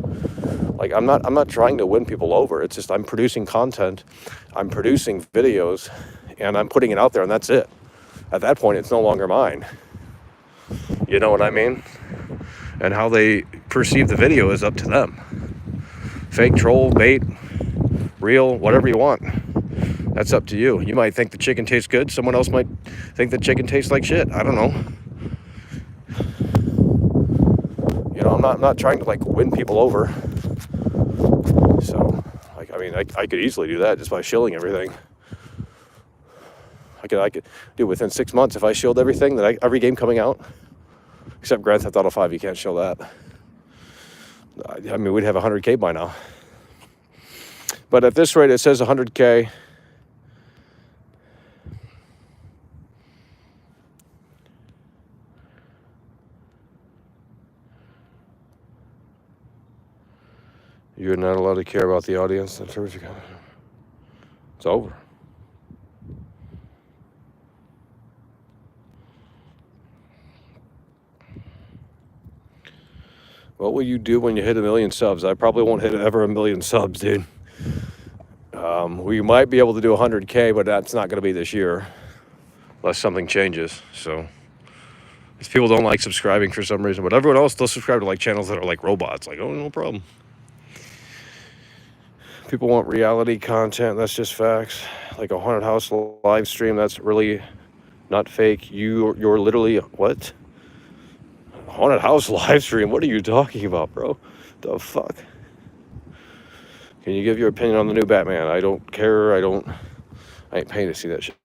Like, I'm not trying to win people over. It's just I'm producing content. I'm producing videos, and I'm putting it out there, and that's it. At that point, it's no longer mine. You know what I mean? And how they perceive the video is up to them. Fake, troll, bait, real, whatever you want. That's up to you. You might think the chicken tastes good. Someone else might think the chicken tastes like shit. I don't know. You know, I'm not trying to like win people over. So, like, I mean, I could easily do that just by shilling everything. I could do within 6 months if I shilled everything every game coming out. Except Grand Theft Auto 5, you can't show that. I mean, we'd have 100K by now. But at this rate, it says 100K. You're not allowed to care about the audience. It's over. What will you do when you hit 1 million subs? I probably won't hit ever 1 million subs, dude. We might be able to do 100K, but that's not going to be this year, unless something changes. So, if people don't like subscribing for some reason, but everyone else still subscribe to like channels that are like robots. Like, oh, no problem. People want reality content. That's just facts. Like a haunted house live stream. That's really not fake. You're literally what? Haunted house live stream? What are you talking about, bro? The fuck? Can you give your opinion on the new Batman? I don't care. I ain't paying to see that shit.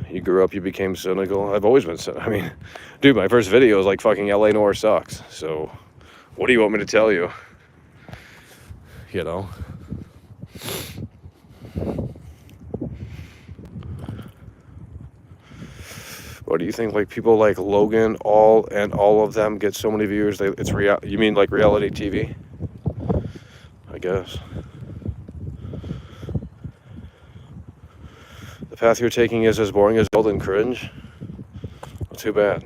You grew up, you became cynical. I've always been cynical. I mean, dude, my first video was like fucking LA Noir sucks. So, what do you want me to tell you? You know? What do you think? Like people like Logan, all of them get so many viewers. You mean like reality TV? I guess. The path you're taking is as boring as old and cringe. Well, too bad.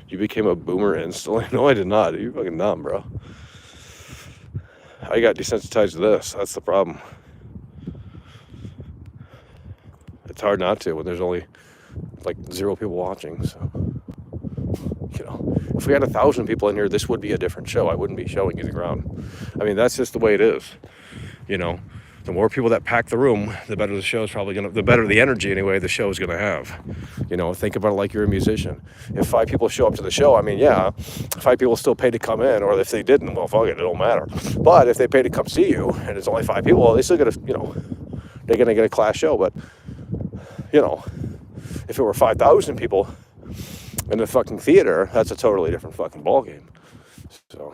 You became a boomer instantly. No, I did not. You're fucking dumb, bro. I got desensitized to this. That's the problem. it's hard not to when there's only like 0 people watching. So, if we had 1,000 people in here, this would be a different show. I wouldn't be showing it around. I mean, that's just the way it is. The more people that pack the room, the better the show's probably the better the energy anyway the show's gonna have. Think about it like you're a musician. If 5 people show up to the show, I mean, yeah, 5 people still pay to come in, or if they didn't, well, fuck it, it don't matter. But if they pay to come see you and it's only 5 people, well, they still get they're gonna get a class show. But if it were 5,000 people in the fucking theater, that's a totally different fucking ballgame. So.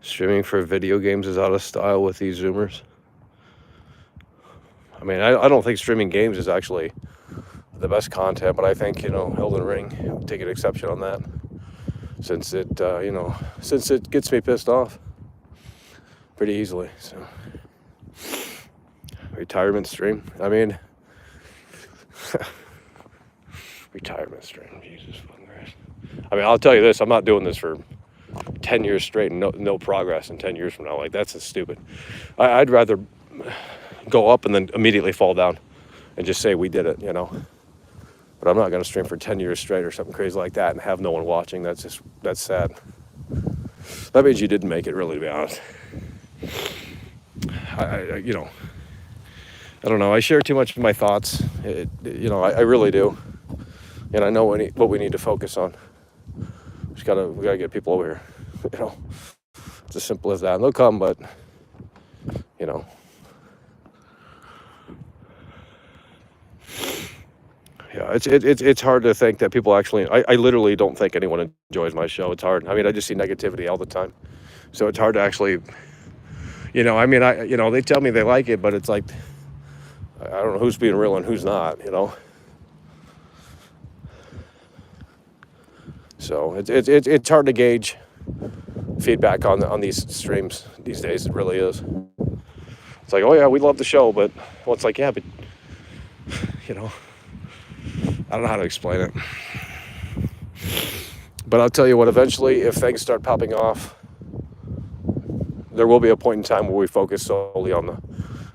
Streaming for video games is out of style with these Zoomers. I mean, I don't think streaming games is actually the best content, but I think, Elden Ring would take an exception on that. Since it gets me pissed off pretty easily. So, retirement stream. I mean, retirement stream. Jesus fucking Christ. I mean, I'll tell you this. I'm not doing this for 10 years straight and no progress in 10 years from now. Like, that's just stupid. I'd rather go up and then immediately fall down and just say we did it, But I'm not going to stream for 10 years straight or something crazy like that and have no one watching. That's sad. That means you didn't make it, really, to be honest. I don't know. I share too much of my thoughts. I really do. And I know what we need to focus on. We gotta get people over here. It's as simple as that. And they'll come, but yeah, it's hard to think that people actually. I literally don't think anyone enjoys my show. It's hard. I mean, I just see negativity all the time, so it's hard to actually. I mean, they tell me they like it, but it's like I don't know who's being real and who's not. So it's hard to gauge feedback on these streams these days. It really is. It's like, oh yeah, we love the show, but it's like, yeah, but I don't know how to explain it. But I'll tell you what, eventually, if things start popping off, there will be a point in time where we focus solely on the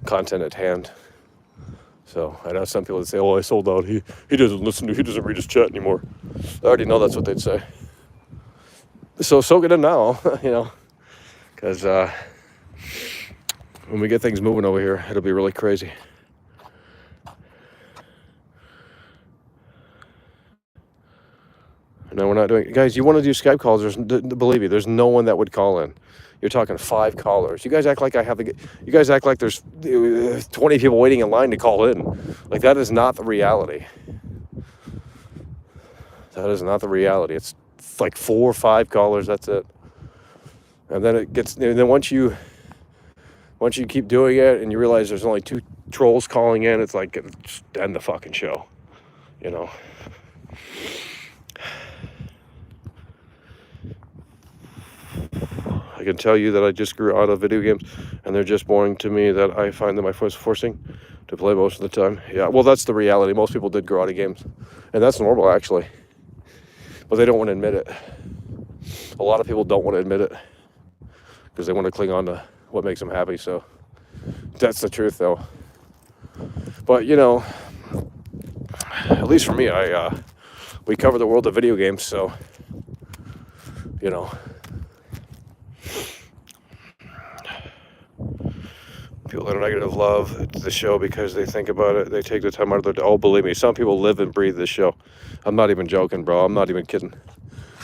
content at hand. So I know some people that say, oh, I sold out. He doesn't read his chat anymore. I already know that's what they'd say. So soak it in now, because when we get things moving over here, it'll be really crazy. No, we're not doing it. Guys, you want to do Skype calls, believe me, there's no one that would call in. You're talking 5 callers. You guys act like you guys act like there's 20 people waiting in line to call in. Like, that is not the reality. That is not the reality. It's like 4 or 5 callers, that's it. And then once you keep doing it and you realize there's only 2 trolls calling in, it's like, just end the fucking show, I can tell you that I just grew out of video games, and they're just boring to me that I find them forcing to play most of the time. Yeah, well, that's the reality. Most people did grow out of games, and that's normal, actually. But they don't want to admit it. A lot of people don't want to admit it because they want to cling on to what makes them happy, so that's the truth, though. But, at least for me, we cover the world of video games, so, people that are negative love the show because they think about it. They take the time out of their day. Oh, believe me, some people live and breathe this show. I'm not even joking, bro. I'm not even kidding.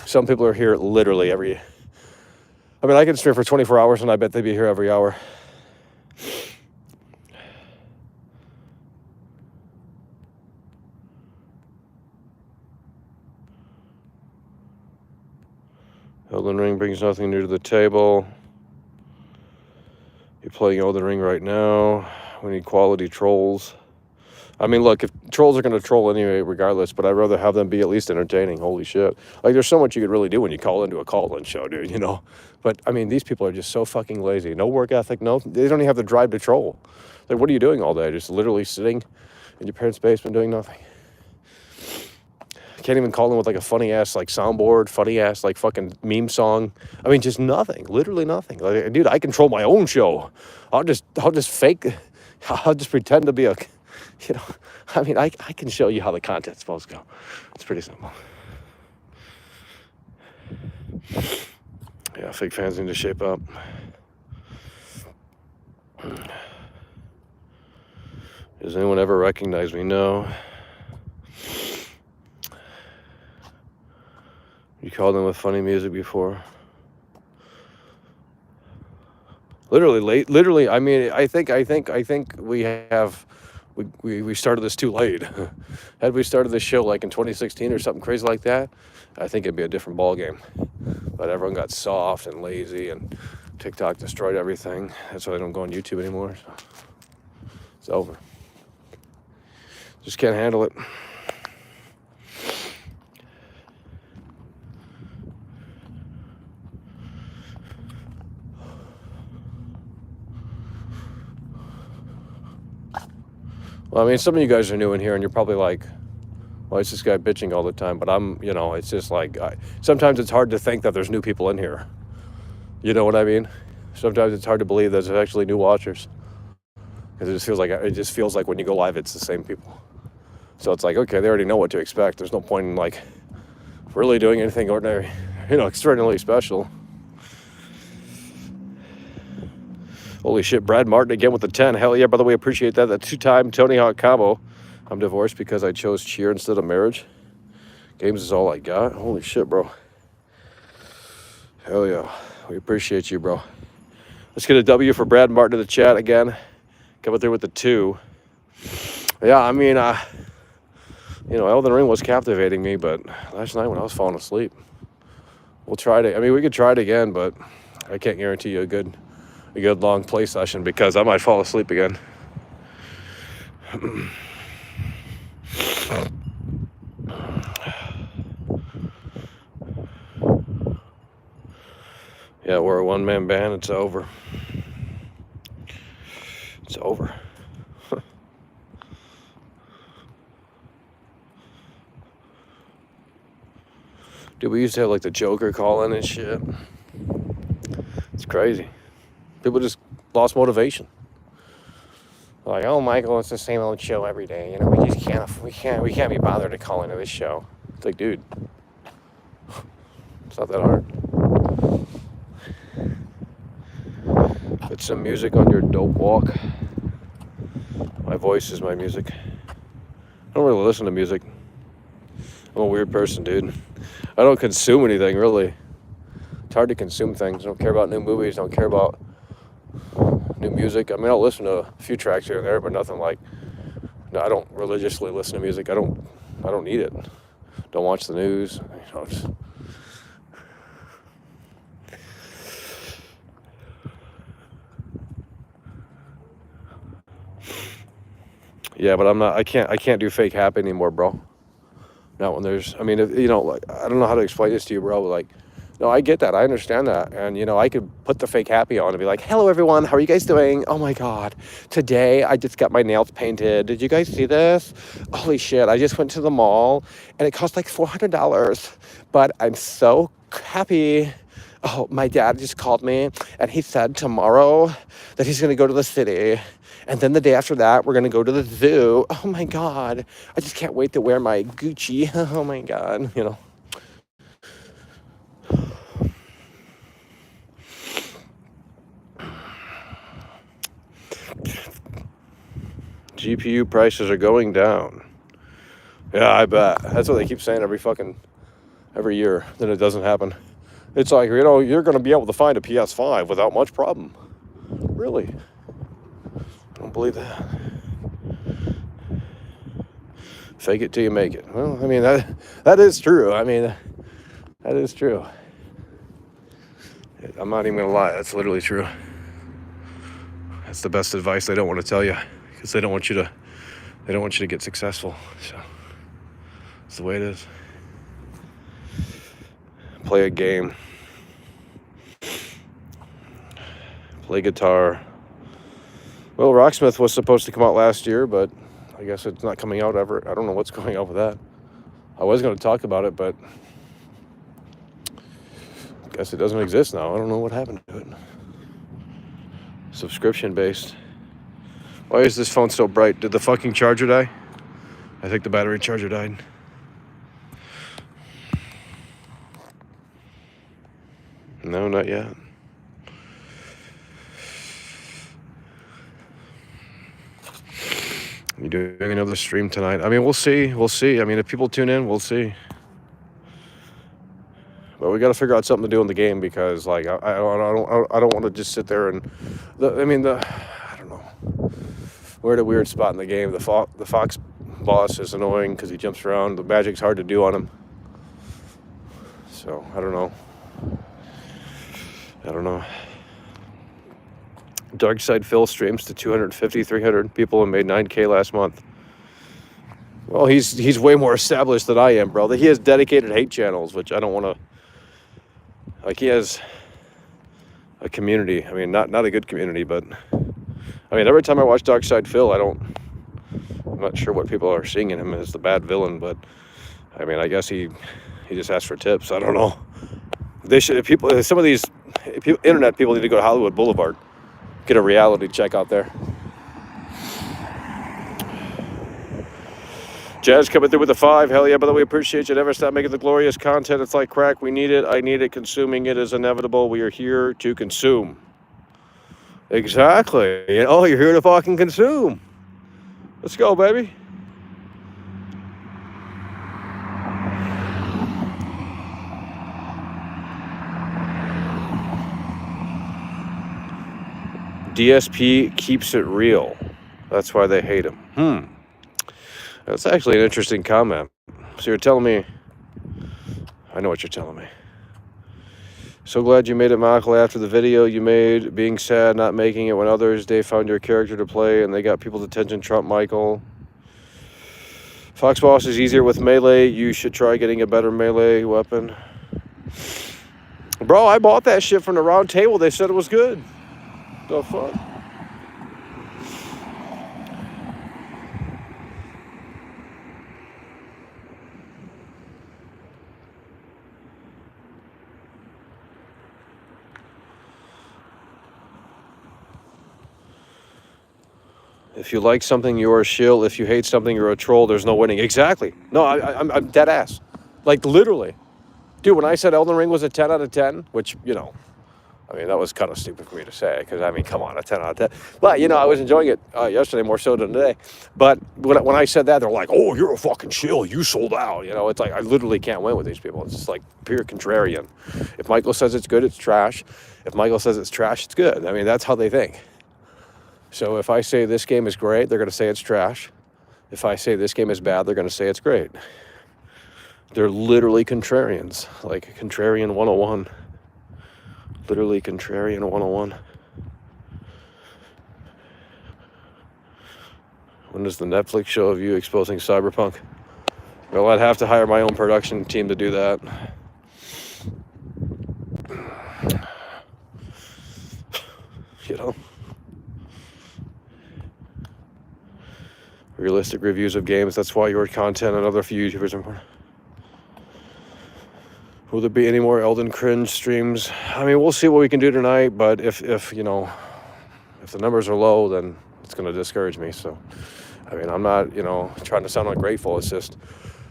Some people are here literally I can stream for 24 hours and I bet they'd be here every hour. Elden Ring brings nothing new to the table. You're playing Elden Ring right now. We need quality trolls. I mean, look, if trolls are going to troll anyway, regardless, but I'd rather have them be at least entertaining. Holy shit. Like, there's so much you could really do when you call into a call-in show, dude, But, I mean, these people are just so fucking lazy. No work ethic, they don't even have the drive to troll. Like, what are you doing all day? Just literally sitting in your parents' basement doing nothing. I can't even call in with like a funny ass like soundboard, funny ass like fucking meme song. I mean, just nothing, literally nothing. Like, dude, I control my own show. I'll just fake. I'll just pretend to be a, you know. I mean, I can show you how the content's supposed to go. It's pretty simple. Yeah, fake fans need to shape up. Does anyone ever recognize me? No. You called in with funny music before? Literally. I mean, I think we have. We started this too late. Had we started this show like in 2016 or something crazy like that, I think it'd be a different ball game. But everyone got soft and lazy, and TikTok destroyed everything. That's why I don't go on YouTube anymore. So it's over. Just can't handle it. Well, I mean, some of you guys are new in here, and you're probably like, why is this guy bitching all the time? But it's just like, sometimes it's hard to think that there's new people in here. You know what I mean? Sometimes it's hard to believe there's actually new watchers. Because it just feels like when you go live, it's the same people. So it's like, okay, they already know what to expect. There's no point in like really doing anything ordinary, extraordinarily special. Holy shit, Brad Martin again with the 10. Hell yeah, by the way, appreciate that. That 2-time Tony Hawk combo. I'm divorced because I chose cheer instead of marriage. Games is all I got. Holy shit, bro. Hell yeah. We appreciate you, bro. Let's get a W for Brad Martin in the chat again. Coming through with the 2. Yeah, I mean, Elden Ring was captivating me, but last night when I was falling asleep, we could try it again, but I can't guarantee you a good long play session because I might fall asleep again. Yeah, we're a one-man band. It's over. It's over. Dude, we used to have like the Joker call in and shit. It's crazy. People just lost motivation. Like, oh, Michael, it's the same old show every day. We just can't be bothered to call into this show. It's like, dude, it's not that hard. Put some music on your dope walk. My voice is my music. I don't really listen to music. I'm a weird person, dude. I don't consume anything, really. It's hard to consume things. I don't care about new movies. I don't care about new music. I mean, I'll listen to a few tracks here and there, but nothing like. No, I don't religiously listen to music. I don't need it. Don't watch the news. Yeah, but I can't do fake happy anymore, bro. Not when there's. I mean, I don't know how to explain this to you, bro. But like, no, I get that. I understand that. And, I could put the fake happy on and be like, hello, everyone. How are you guys doing? Oh, my God. Today, I just got my nails painted. Did you guys see this? Holy shit. I just went to the mall, and it cost like $400. But I'm so happy. Oh, my dad just called me, and he said tomorrow that he's going to go to the city. And then the day after that, we're going to go to the zoo. Oh, my God. I just can't wait to wear my Gucci. Oh, my God. GPU prices are going down. Yeah, I bet. That's what they keep saying every year. Then it doesn't happen. It's like, you're going to be able to find a PS5 without much problem. Really? I don't believe that. Fake it till you make it. Well, I mean, that is true. I mean, that is true. I'm not even going to lie. That's literally true. That's the best advice they don't want to tell you. Because they don't want you to get successful. So it's the way it is. Play a game. Play guitar. Well, Rocksmith was supposed to come out last year, but I guess it's not coming out ever. I don't know what's going on with that. I was going to talk about it, but I guess it doesn't exist now. I don't know what happened to it. Subscription based. Why is this phone so bright? Did the fucking charger die? I think the battery charger died. No, not yet. You doing another stream tonight? I mean, we'll see. We'll see. I mean, if people tune in, we'll see. But we got to figure out something to do in the game because, like, I don't want to just sit there and, I don't know. We're at a weird spot in the game. The Fox boss is annoying because he jumps around. The magic's hard to do on him. So I don't know. Dark Side Phil streams to 250, 300 people and made 9K last month. Well, he's way more established than I am, bro. He has dedicated hate channels, which I don't want to. Like, he has a community. I mean, not a good community, but I mean, every time I watch Dark Side Phil, I'm not sure what people are seeing in him as the bad villain, but I mean, I guess he just asks for tips. I don't know. They should, some of these internet people need to go to Hollywood Boulevard, get a reality check out there. Jazz coming through with a 5. Hell yeah, brother, we appreciate you. Never stop making the glorious content. It's like crack. We need it. I need it. Consuming it is inevitable. We are here to consume. Exactly. You're here to fucking consume. Let's go, baby. DSP keeps it real. That's why they hate him. That's actually an interesting comment. So you're telling me, I know what you're telling me. So glad you made it, Michael, after the video you made, being sad, not making it when others, they found your character to play and they got people's attention, Trump, Michael. Fox Boss is easier with melee. You should try getting a better melee weapon. Bro, I bought that shit from the round table. They said it was good. The fuck? If you like something, you're a shill. If you hate something, you're a troll. There's no winning. Exactly. No, I'm dead ass. Like, literally. Dude, when I said Elden Ring was a 10 out of 10, which, I mean, that was kind of stupid for me to say, because, I mean, come on, a 10 out of 10. But, I was enjoying it yesterday more so than today. But when I said that, they're like, oh, you're a fucking shill. You sold out. It's like, I literally can't win with these people. It's just like pure contrarian. If Michael says it's good, it's trash. If Michael says it's trash, it's good. I mean, that's how they think. So if I say this game is great, they're going to say it's trash. If I say this game is bad, they're going to say it's great. They're literally contrarians, like Contrarian 101. Literally Contrarian 101. When does the Netflix show of you exposing Cyberpunk? Well, I'd have to hire my own production team to do that. Realistic reviews of games. That's why your content and other few YouTubers are important. Will there be any more Elden cringe streams? I mean, we'll see what we can do tonight, but if the numbers are low, then it's going to discourage me. So, I mean, I'm not, trying to sound ungrateful. It's just,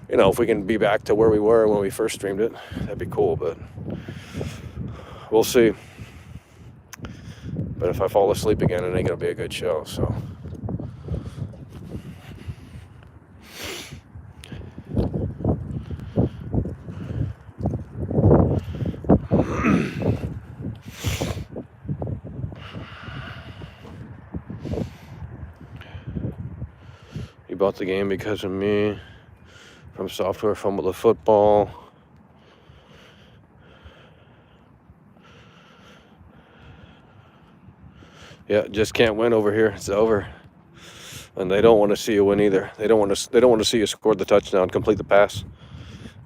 if we can be back to where we were when we first streamed it, that'd be cool, but we'll see. But if I fall asleep again, it ain't going to be a good show, so. You bought the game because of me. From software, fumbled the football. Yeah, just can't win over here. It's over. And they don't want to see you win either. They don't want to see you score the touchdown, complete the pass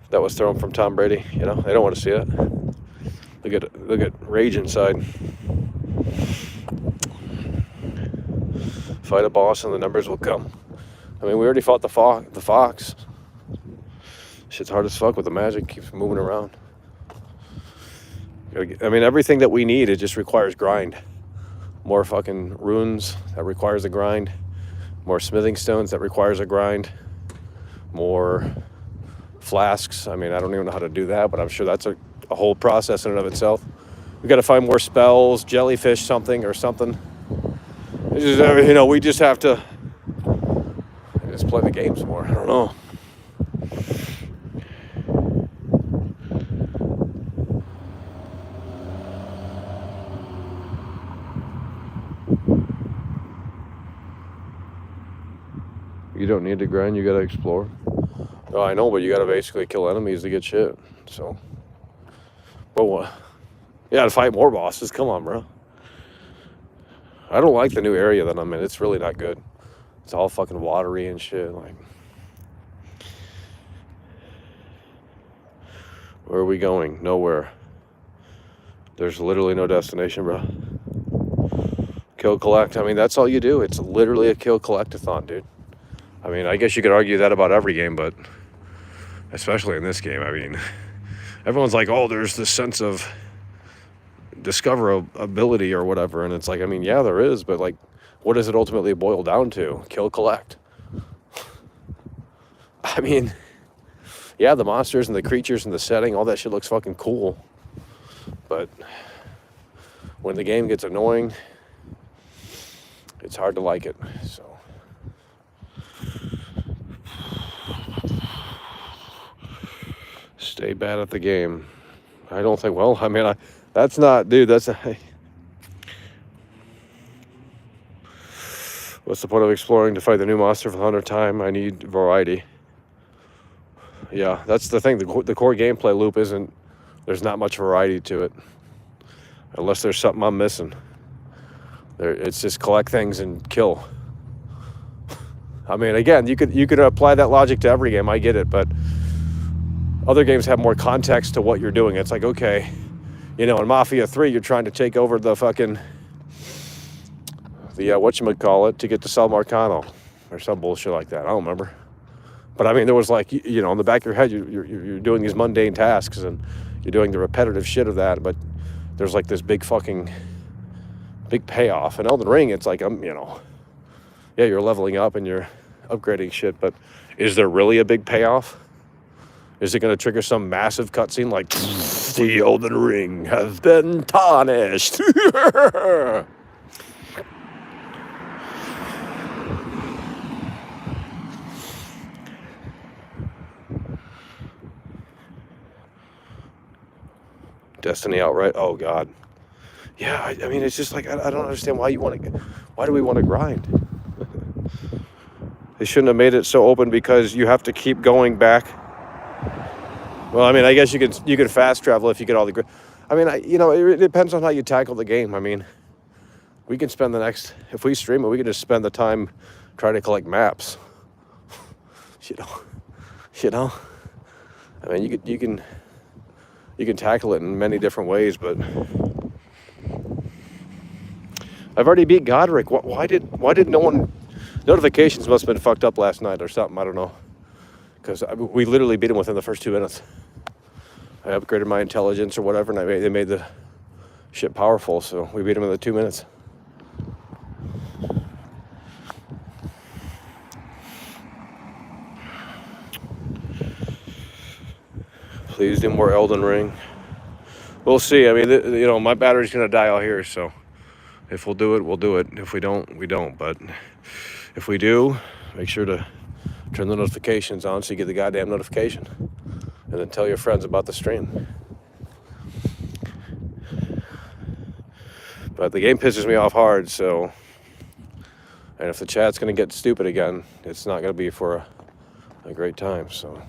that was thrown from Tom Brady. They don't want to see it. Look at rage inside. Fight a boss and the numbers will come. I mean, we already fought the fox. Shit's hard as fuck with the magic. Keeps moving around. I mean, everything that we need, it just requires grind. More fucking runes, that requires a grind. More smithing stones, that requires a grind. More flasks. I mean, I don't even know how to do that, but I'm sure that's a whole process in and of itself. We got to find more spells, jellyfish something or something. It's just, you know, we just have to just play the games more. I don't know. You don't need to grind, you gotta explore. Oh, I know, but you gotta basically kill enemies to get shit. So, but what? You gotta fight more bosses. Come on, bro. I don't like the new area that I'm in. It's really not good. It's all fucking watery and shit. Like, where are we going? Nowhere. There's literally no destination, bro. Kill, collect. I mean, that's all you do. It's literally a kill, collect-a-thon, dude. I mean, I guess you could argue that about every game, but especially in this game, I mean, everyone's like, oh, there's this sense of discoverability or whatever, and it's like, I mean, yeah, there is, but like, what does it ultimately boil down to? Kill, collect. I mean, yeah, the monsters and the creatures and the setting, all that shit looks fucking cool, but when the game gets annoying, it's hard to like it. So stay bad at the game. I don't think, well, I mean, that's not, dude, that's a, what's the point of exploring to fight the new monster for the 100th time? I need variety. Yeah, that's the thing. The core gameplay loop isn't, there's not much variety to it. Unless there's something I'm missing. It's just collect things and kill. I mean, again, you could apply that logic to every game. I get it, but other games have more context to what you're doing. It's like, okay, you know, in Mafia 3, you're trying to take over the fucking, the whatchamacallit to get to Sal Marcano or some bullshit like that. I don't remember. But I mean, there was like, you know, in the back of your head, you're doing these mundane tasks and you're doing the repetitive shit of that, but there's like this big payoff. In Elden Ring, it's like, you know, yeah, you're leveling up and you're upgrading shit, but is there really a big payoff? Is it going to trigger some massive cutscene like, the Elden Ring has been tarnished? Destiny outright? Oh, God. Yeah, I mean, it's just like, I don't understand why why do we want to grind? They shouldn't have made it so open because you have to keep going back. Well, I mean, I guess you could fast travel if you get all the... I mean, you know, it depends on how you tackle the game. I mean, we can spend if we stream it, we can just spend the time trying to collect maps. You know? I mean, you can tackle it in many different ways, but I've already beat Godric. Why did no one... Notifications must have been fucked up last night or something. I don't know. Because we literally beat him within the first 2 minutes. I upgraded my intelligence or whatever, and they made the shit powerful, so we beat him in the 2 minutes. Please do more Elden Ring. We'll see. I mean, you know, my battery's going to die out here, so if we'll do it, we'll do it. If we don't, we don't. But if we do, make sure to turn the notifications on so you get the goddamn notification. And then tell your friends about the stream. But the game pisses me off hard, so... And if the chat's going to get stupid again, it's not going to be for a great time, so...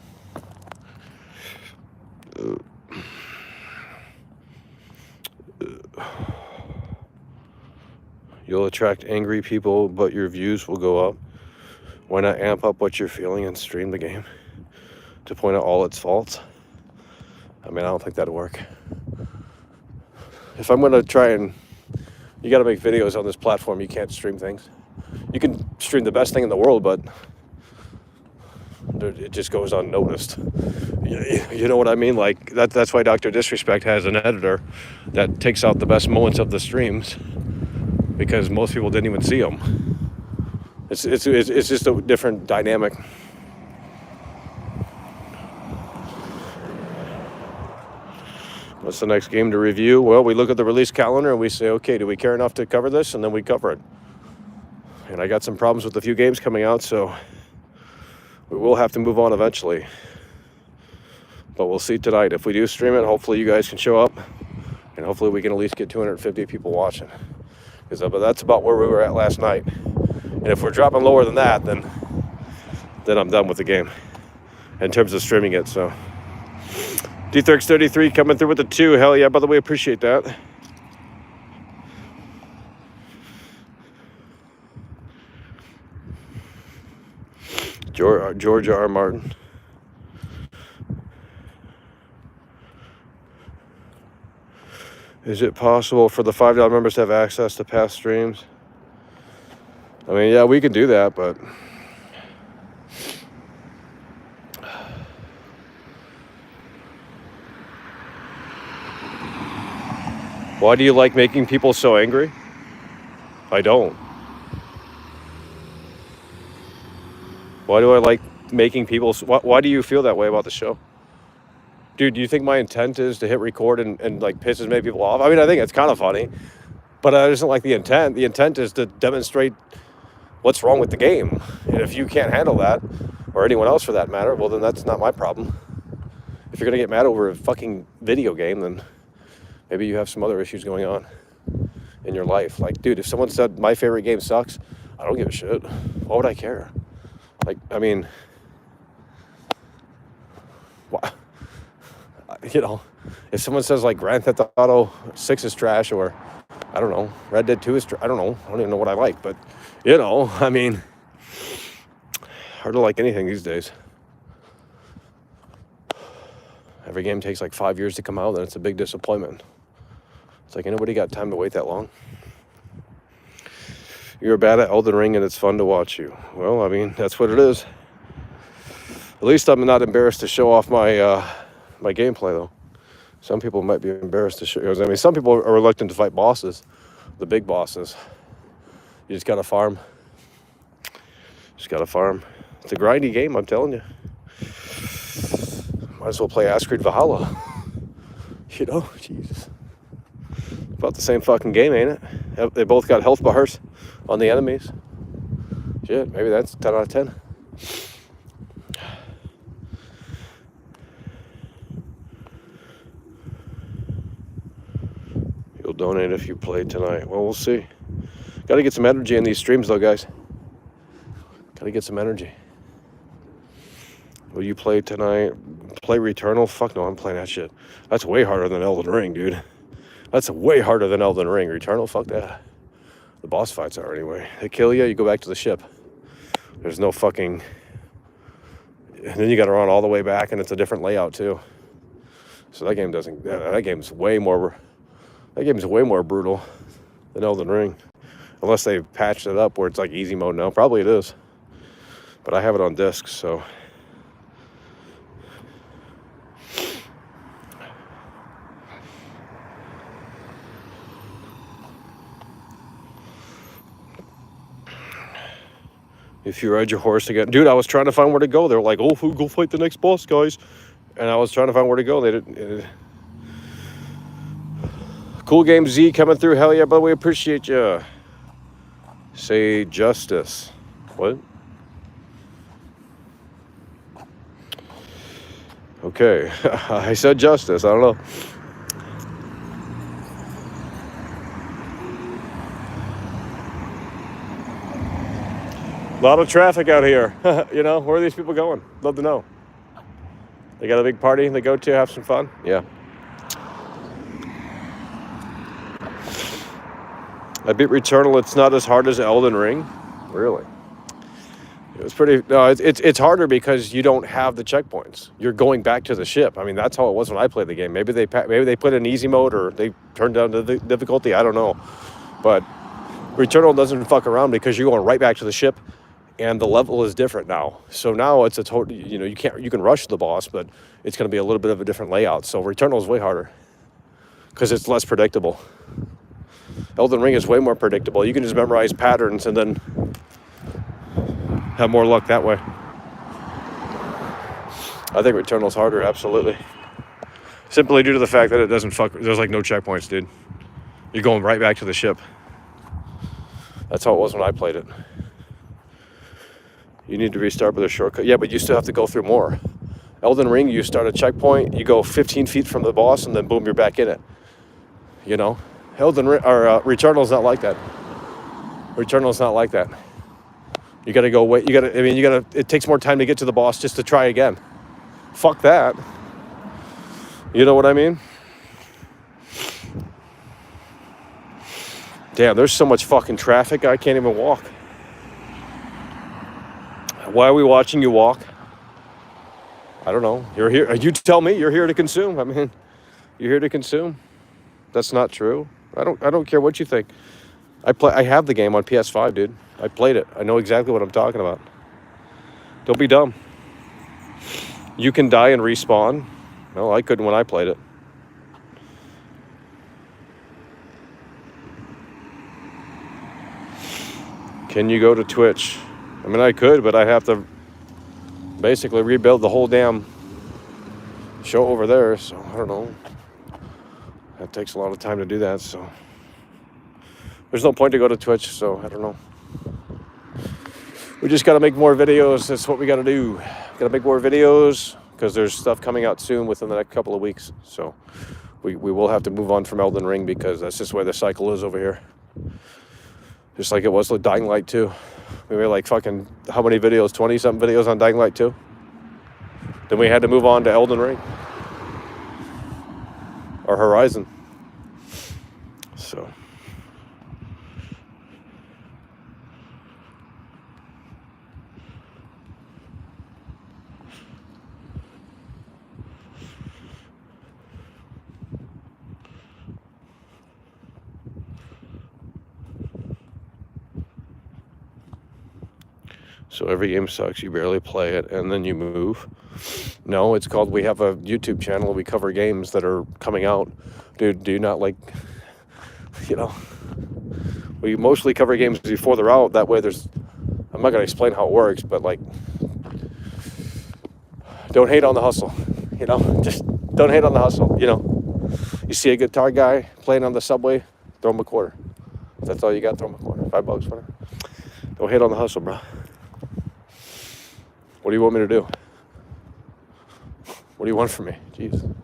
You'll attract angry people, but your views will go up. Why not amp up what you're feeling and stream the game to point out all its faults? I mean, I don't think that'd work. If I'm going to try and... You got to make videos on this platform. You can't stream things. You can stream the best thing in the world, but It just goes unnoticed. You know what I mean? Like that's why Dr. Disrespect has an editor that takes out the best moments of the streams, because most people didn't even see them. It's just a different dynamic. What's the next game to review? Well, we look at the release calendar and we say, okay, do we care enough to cover this? And then we cover it. And I got some problems with a few games coming out, so we will have to move on eventually. But we'll see tonight. If we do stream it, hopefully you guys can show up. And hopefully we can at least get 250 people watching. Because that's about where we were at last night. And if we're dropping lower than that, then I'm done with the game in terms of streaming it, so... D-Thirx33 coming through with the 2. Hell yeah, by the way, appreciate that. George R. Martin. Is it possible for the $5 members to have access to past streams? I mean, yeah, we can do that, but... Why do you like making people so angry? I don't. Why do I like making people... Why do you feel that way about the show? Dude, do you think my intent is to hit record and like piss as many people off? I mean, I think it's kind of funny, but I just don't like the intent. The intent is to demonstrate what's wrong with the game. And if you can't handle that, or anyone else for that matter, well, then that's not my problem. If you're going to get mad over a fucking video game, then maybe you have some other issues going on in your life. Like, dude, if someone said my favorite game sucks, I don't give a shit. Why would I care? Like, I mean, what? You know, if someone says like Grand Theft Auto 6 is trash, or I don't know, Red Dead 2 is I don't know. I don't even know what I like, but you know, I mean, hard to like anything these days. Every game takes like 5 years to come out, and it's a big disappointment. It's like, nobody got time to wait that long. You're bad at Elden Ring, and it's fun to watch you. Well, I mean, that's what it is. At least I'm not embarrassed to show off my my gameplay, though. Some people might be embarrassed to show. I mean, some people are reluctant to fight bosses, the big bosses. You just gotta farm. Just gotta farm. It's a grindy game, I'm telling you. Might as well play Assassin's Creed Valhalla. You know, Jesus. About the same fucking game, ain't it? They both got health bars on the enemies. Shit, maybe that's 10 out of 10. You'll donate if you play tonight. Well, we'll see. Got to get some energy in these streams, though, guys. Got to get some energy. Will you play tonight? Play Returnal? Fuck no, I'm playing that shit. That's way harder than Elden Ring, dude. That's way harder than Elden Ring. Returnal? Fuck that. The boss fights are anyway. They kill you, you go back to the ship. There's no fucking... And then you gotta run all the way back, and it's a different layout, too. So that game doesn't... That game's way more brutal than Elden Ring. Unless they've patched it up where it's like easy mode now. Probably it is. But I have it on disc, so... If you ride your horse again... Dude, I was trying to find where to go. They were like, oh, go fight the next boss, guys. And I was trying to find where to go. They didn't... Cool Game Z coming through. Hell yeah, but we appreciate you. Say justice. What? Okay. I said justice. I don't know. A lot of traffic out here. You know, where are these people going? Love to know. They got a big party they go to, have some fun? Yeah. I beat Returnal. It's not as hard as Elden Ring. Really? It was pretty... No, it's harder because you don't have the checkpoints. You're going back to the ship. I mean, that's how it was when I played the game. Maybe they put in easy mode, or they turned down the difficulty. I don't know. But Returnal doesn't fuck around because you're going right back to the ship and the level is different now. So now it's a total, you can rush the boss, but it's going to be a little bit of a different layout. So Returnal is way harder because it's less predictable. Elden Ring is way more predictable. You can just memorize patterns and then have more luck that way. I think Returnal's harder, absolutely. Simply due to the fact that it doesn't there's like no checkpoints, dude. You're going right back to the ship. That's how it was when I played it. You need to restart with a shortcut. Yeah, but you still have to go through more. Elden Ring, you start a checkpoint, you go 15 feet from the boss, and then boom, you're back in it. Elden Ring or Returnal's not like that. Returnal's not like that. You gotta go wait. It takes more time to get to the boss just to try again. Fuck that. You know what I mean? Damn, there's so much fucking traffic, I can't even walk. Why are we watching you walk? I don't know. You're here. You tell me. You're here to consume. I mean, you're here to consume. That's not true. I don't care what you think. I have the game on PS5, dude. I played it. I know exactly what I'm talking about. Don't be dumb. You can die and respawn. No, I couldn't when I played it. Can you go to Twitch? I mean, I could, but I have to basically rebuild the whole damn show over there. So, I don't know. That takes a lot of time to do that, so there's no point to go to Twitch, so I don't know. We just got to make more videos. That's what we got to do. Got to make more videos because there's stuff coming out soon within the next couple of weeks. So we will have to move on from Elden Ring because that's just where the cycle is over here. Just like it was with Dying Light 2. We made like fucking, how many videos? 20-something videos on Dying Light 2. Then we had to move on to Elden Ring. Or Horizon. So. So every game sucks, you barely play it, and then you move. No, it's called, we have a YouTube channel, we cover games that are coming out. Dude, do you not like, we mostly cover games before they're out. That way I'm not going to explain how it works, but like, don't hate on the hustle, just don't hate on the hustle, You see a guitar guy playing on the subway, throw him a quarter. If that's all you got, throw him a quarter, $5, whatever. Don't hate on the hustle, bro. What do you want me to do? What do you want from me? Jeez.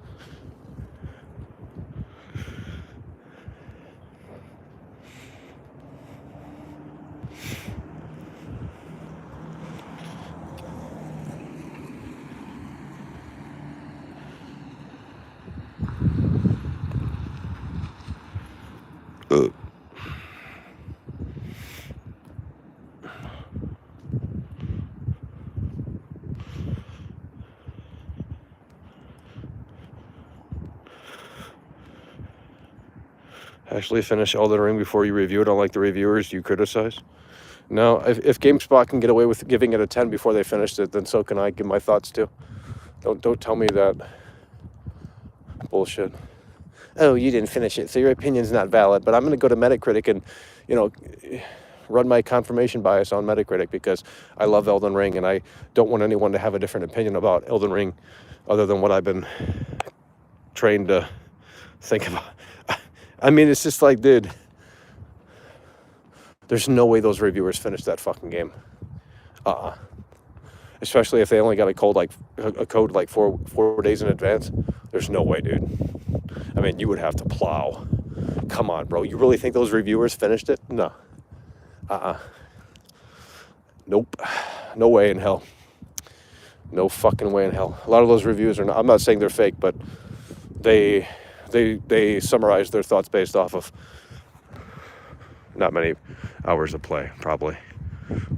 Actually finish Elden Ring before you review it, unlike the reviewers you criticize. No, if GameSpot can get away with giving it a 10 before they finished it, then so can I give my thoughts too. Don't tell me that bullshit. Oh, you didn't finish it, so your opinion's not valid. But I'm going to go to Metacritic and, run my confirmation bias on Metacritic because I love Elden Ring and I don't want anyone to have a different opinion about Elden Ring other than what I've been trained to think about. I mean, it's just like, dude, there's no way those reviewers finished that fucking game. Especially if they only got a code like 4 days in advance. There's no way, dude. I mean, you would have to plow. Come on, bro. You really think those reviewers finished it? No. Nope. No way in hell. No fucking way in hell. A lot of those reviews are not, I'm not saying they're fake, but they summarize their thoughts based off of not many hours of play, probably.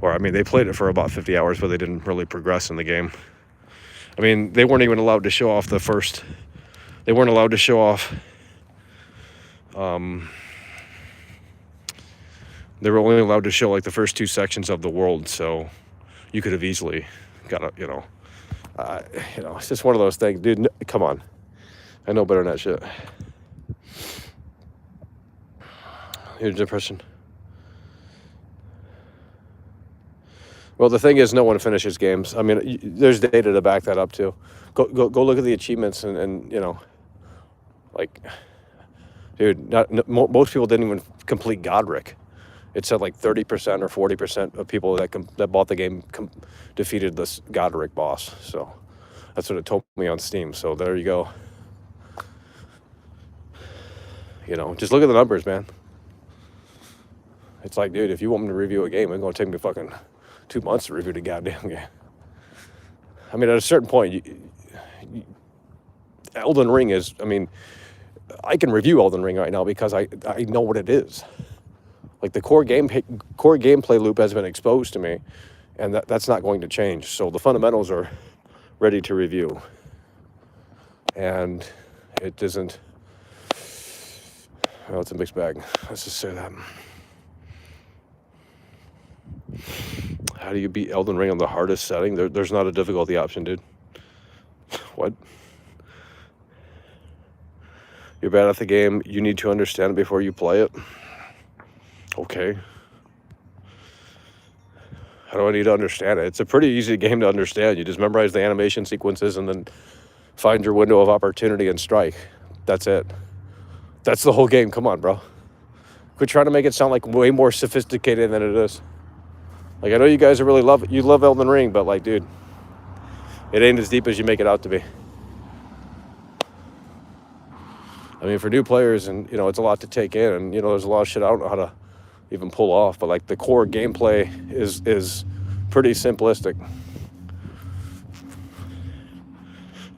Or, I mean, they played it for about 50 hours, but they didn't really progress in the game. I mean, they weren't even allowed to show off they weren't allowed to show off, they were only allowed to show, like, the first 2 sections of the world, so you could have easily got a, it's just one of those things, dude. Come on, I know better than that shit. Here's depression. Well, the thing is, no one finishes games. I mean, there's data to back that up too. Go look at the achievements, and like, dude, most people didn't even complete Godric. It said like 30% or 40% of people that bought the game defeated this Godric boss. So that's what it told me on Steam. So there you go. Just look at the numbers, man. It's like, dude, if you want me to review a game, it's going to take me fucking 2 months to review the goddamn game. I mean, at a certain point, Elden Ring is, I mean, I can review Elden Ring right now because I know what it is. Like, the core gameplay loop has been exposed to me, and that's not going to change. So the fundamentals are ready to review. And it isn't, well, it's a mixed bag. Let's just say that. How do you beat Elden Ring on the hardest setting? There's not a difficulty option, dude. What? You're bad at the game. You need to understand it before you play it. Okay. How do I need to understand it? It's a pretty easy game to understand. You just memorize the animation sequences and then find your window of opportunity and strike. That's it. That's the whole game. Come on, bro. Quit trying to make it sound like way more sophisticated than it is. Like, I know you guys love Elden Ring, but like, dude, it ain't as deep as you make it out to be. I mean, for new players, and it's a lot to take in, and there's a lot of shit I don't know how to even pull off, but like the core gameplay is pretty simplistic.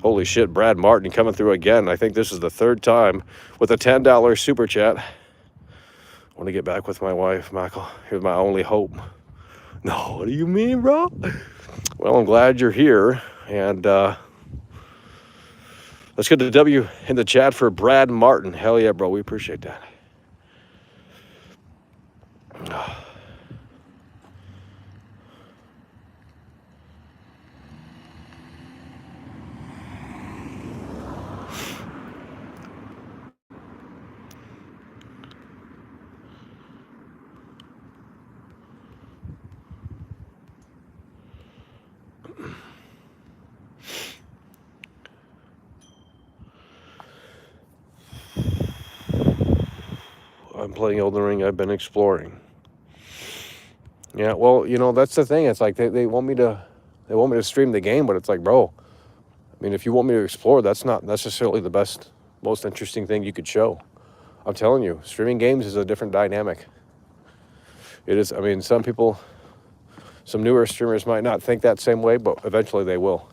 Holy shit, Brad Martin coming through again. I think this is the third time with a $10 super chat. I want to get back with my wife, Michael. Here's my only hope. No, what do you mean, bro? Well, I'm glad you're here, and let's get the W in the chat for Brad Martin. Hell yeah, bro. We appreciate that. I'm playing Elden Ring. I've been exploring. Yeah, well, that's the thing. It's like they want me to stream the game, but it's like, bro, I mean, if you want me to explore, that's not necessarily the best, most interesting thing you could show. I'm telling you, streaming games is a different dynamic. It is. I mean, some newer streamers might not think that same way, but eventually they will.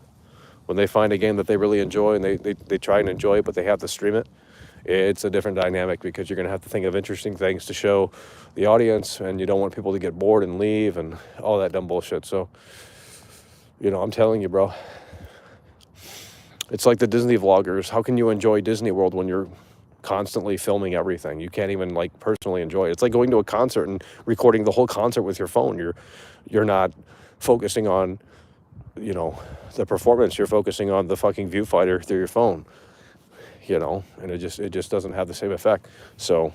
When they find a game that they really enjoy and they try and enjoy it, but they have to stream it, it's a different dynamic because you're going to have to think of interesting things to show the audience, and you don't want people to get bored and leave and all that dumb bullshit. So, I'm telling you, bro, it's like the Disney vloggers. How can you enjoy Disney World when you're constantly filming everything? You can't even like personally enjoy it. It's like going to a concert and recording the whole concert with your phone. You're not focusing on, the performance. You're focusing on the fucking viewfinder through your phone. And it just doesn't have the same effect. So,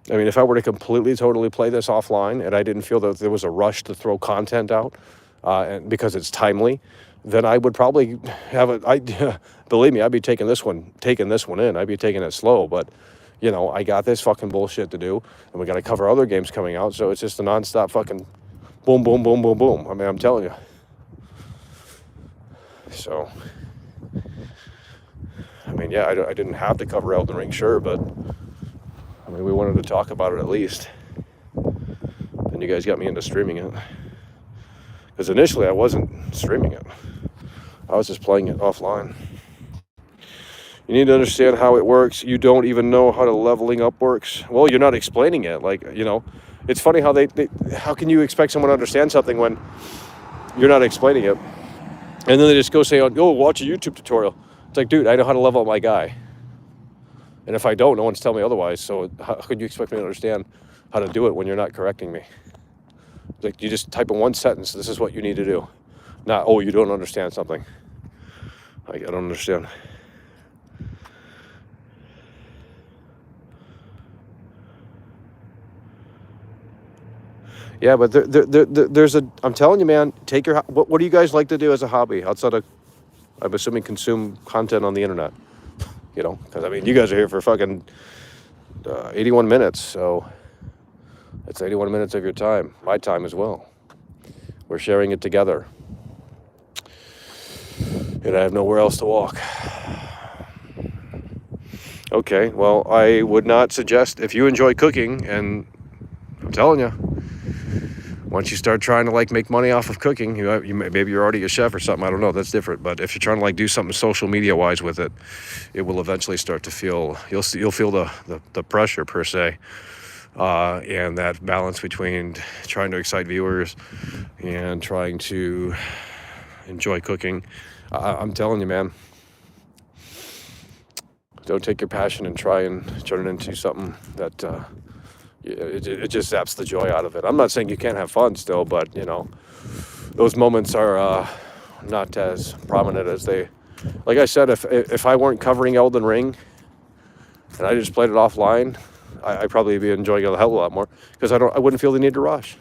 I mean, if I were to completely, totally play this offline and I didn't feel that there was a rush to throw content out, and because it's timely, then I would probably believe me, I'd be taking this one in. I'd be taking it slow, but I got this fucking bullshit to do, and we got to cover other games coming out. So it's just a nonstop fucking boom, boom, boom, boom, boom. I mean, I'm telling you. So, I mean, yeah, I didn't have to cover Elden Ring, sure, but I mean, we wanted to talk about it at least. And you guys got me into streaming it. Because initially I wasn't streaming it. I was just playing it offline. You need to understand how it works. You don't even know how the leveling up works. Well, you're not explaining it. Like, it's funny how how can you expect someone to understand something when you're not explaining it? And then they just go say, oh, watch a YouTube tutorial. It's like, dude, I know how to level up my guy. And if I don't, no one's telling me otherwise. So how could you expect me to understand how to do it when you're not correcting me. Like, you just type in one sentence, this is what you need to do. Not, oh, you don't understand something. I don't understand. Yeah, but there's a, I'm telling you, man, take your, what do you guys like to do as a hobby outside of, I'm assuming, consume content on the internet? You know, because I mean, you guys are here for fucking 81 minutes, so it's 81 minutes of your time, my time as well. We're sharing it together, and I have nowhere else to walk. Okay, well, I would not suggest, if you enjoy cooking, and I'm telling you, once you start trying to like make money off of cooking, maybe you're already a chef or something, I don't know, that's different. But if you're trying to like do something social media wise with it, it will eventually start to feel, you'll feel the pressure per se, and that balance between trying to excite viewers and trying to enjoy cooking. I'm telling you, man, don't take your passion and try and turn it into something that it just zaps the joy out of it. I'm not saying you can't have fun still, but you know, those moments are not as prominent as they. Like I said, if I weren't covering Elden Ring and I just played it offline, I'd probably be enjoying it a hell of a lot more, because I wouldn't feel the need to rush.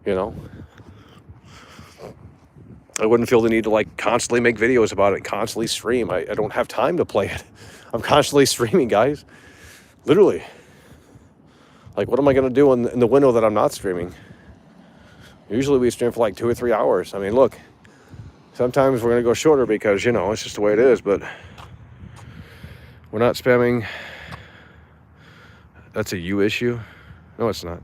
You know, I wouldn't feel the need to like constantly make videos about it, constantly stream. I don't have time to play it. I'm constantly streaming, guys. Literally. Like, what am I going to do in the window that I'm not streaming? Usually we stream for like 2 or 3 hours. I mean, look, sometimes we're going to go shorter because, you know, it's just the way it is, but we're not spamming. That's a you issue? No, it's not.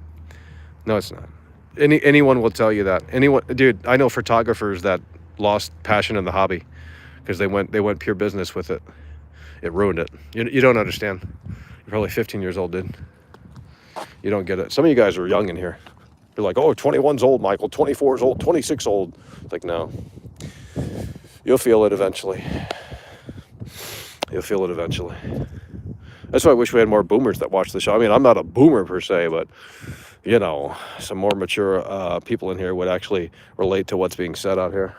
No, it's not. Anyone will tell you that. Anyone, dude, I know photographers that lost passion in the hobby because they went pure business with it. It ruined it. You don't understand. You're probably 15 years old, dude. You don't get it. Some of you guys are young in here. You're like, oh, 21's old, Michael. 24's old. 26 old. It's like, no. You'll feel it eventually. You'll feel it eventually. That's why I wish we had more boomers that watch the show. I mean, I'm not a boomer per se, but, you know, some more mature people in here would actually relate to what's being said out here.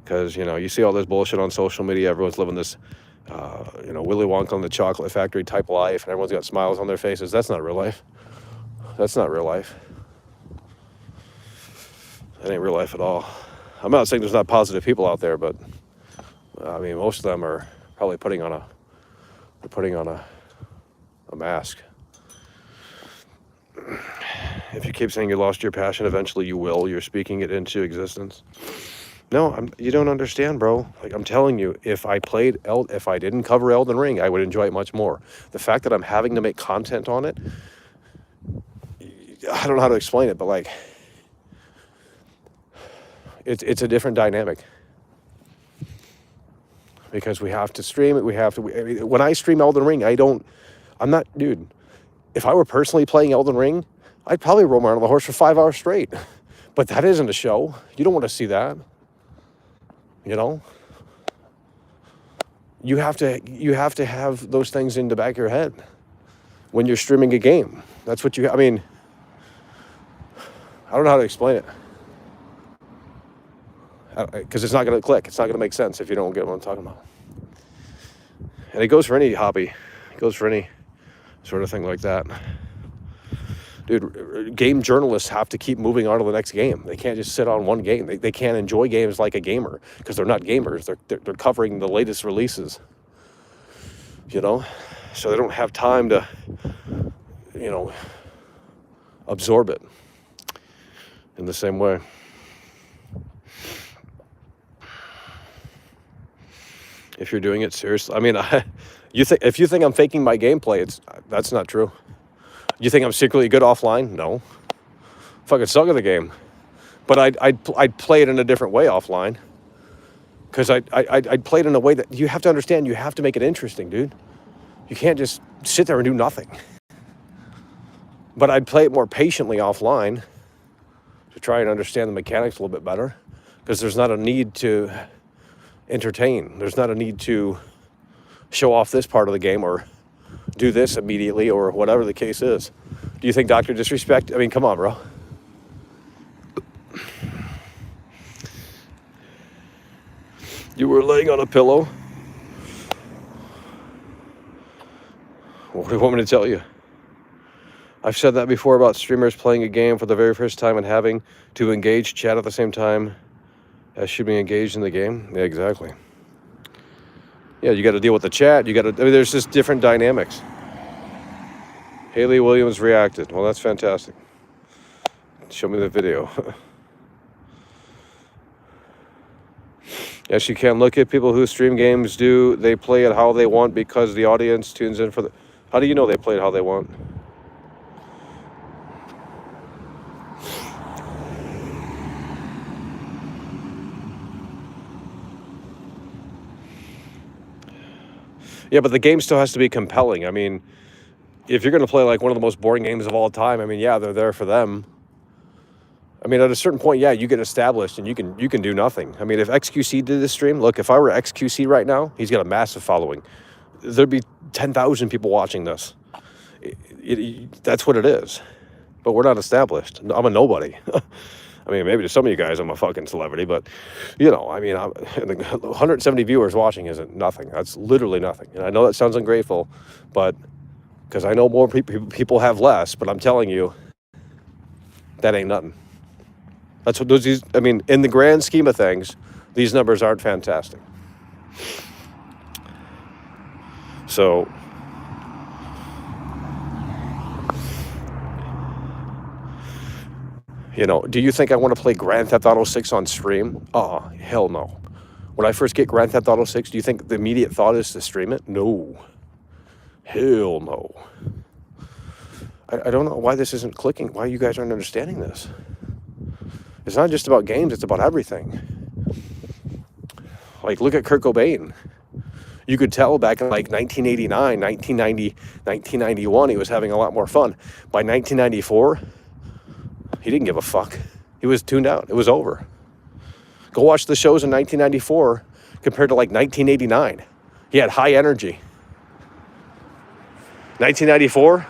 Because, you know, you see all this bullshit on social media. Everyone's living this, you know, Willy Wonka and the Chocolate Factory type life, and everyone's got smiles on their faces. That's not real life. That's not real life. That ain't real life at all. I'm not saying there's not positive people out there, but I mean, most of them are probably putting on a mask. If you keep saying you lost your passion, eventually you will. You're speaking it into existence. No, you don't understand, bro. Like, I'm telling you, if I didn't cover Elden Ring, I would enjoy it much more. The fact that I'm having to make content on it, I don't know how to explain it, but like, it's a different dynamic. Because we have to stream it, when I stream Elden Ring, dude, if I were personally playing Elden Ring, I'd probably roam around on the horse for 5 hours straight. But that isn't a show. You don't want to see that. You know? You have to have those things in the back of your head when you're streaming a game. That's what I mean, I don't know how to explain it. Because it's not going to click. It's not going to make sense if you don't get what I'm talking about. And it goes for any hobby. It goes for any sort of thing like that. Dude, game journalists have to keep moving on to the next game. They can't just sit on one game. They can't enjoy games like a gamer because they're not gamers. They're covering the latest releases. You know? So they don't have time to, you know, absorb it in the same way. If you're doing it seriously, I mean, if you think I'm faking my gameplay, that's not true. You think I'm secretly good offline? No, fucking suck at the game. But I'd play it in a different way offline. Because I'd play it in a way that you have to understand. You have to make it interesting, dude. You can't just sit there and do nothing. But I'd play it more patiently offline to try and understand the mechanics a little bit better. Because there's not a need to entertain. There's not a need to show off this part of the game or do this immediately or whatever the case is. Do you think Dr. Disrespect? I mean, come on, bro. You were laying on a pillow. What do you want me to tell you? I've said that before about streamers playing a game for the very first time and having to engage chat at the same time as should be engaged in the game. Yeah, exactly. Yeah, you got to deal with the chat. You got to. I mean, there's just different dynamics. Haley Williams reacted. Well, that's fantastic. Show me the video. Yes, you can. Look at people who stream games. They play it how they want because the audience tunes in for the. How do you know they play it how they want? Yeah, but the game still has to be compelling. I mean, if you're going to play like one of the most boring games of all time, I mean, yeah, they're there for them. I mean, at a certain point, yeah, you get established and you can do nothing. I mean, if XQC did this stream, look, if I were XQC right now, he's got a massive following. There'd be 10,000 people watching this. That's what it is. But we're not established. I'm a nobody. I mean, maybe to some of you guys, I'm a fucking celebrity, but, you know, I mean, 170 viewers watching isn't nothing. That's literally nothing. And I know that sounds ungrateful, but because I know more people have less, but I'm telling you, that ain't nothing. That's what those, I mean, in the grand scheme of things, these numbers aren't fantastic. So, you know, do you think I want to play Grand Theft Auto 6 on stream? Oh, hell no. When I first get Grand Theft Auto 6, do you think the immediate thought is to stream it? No. Hell no. I don't know why this isn't clicking, why you guys aren't understanding this. It's not just about games, it's about everything. Like, look at Kurt Cobain. You could tell back in like 1989, 1990, 1991, he was having a lot more fun. By 1994, he didn't give a fuck. He was tuned out. It was over. Go watch the shows in 1994 compared to like 1989. He had high energy. 1994,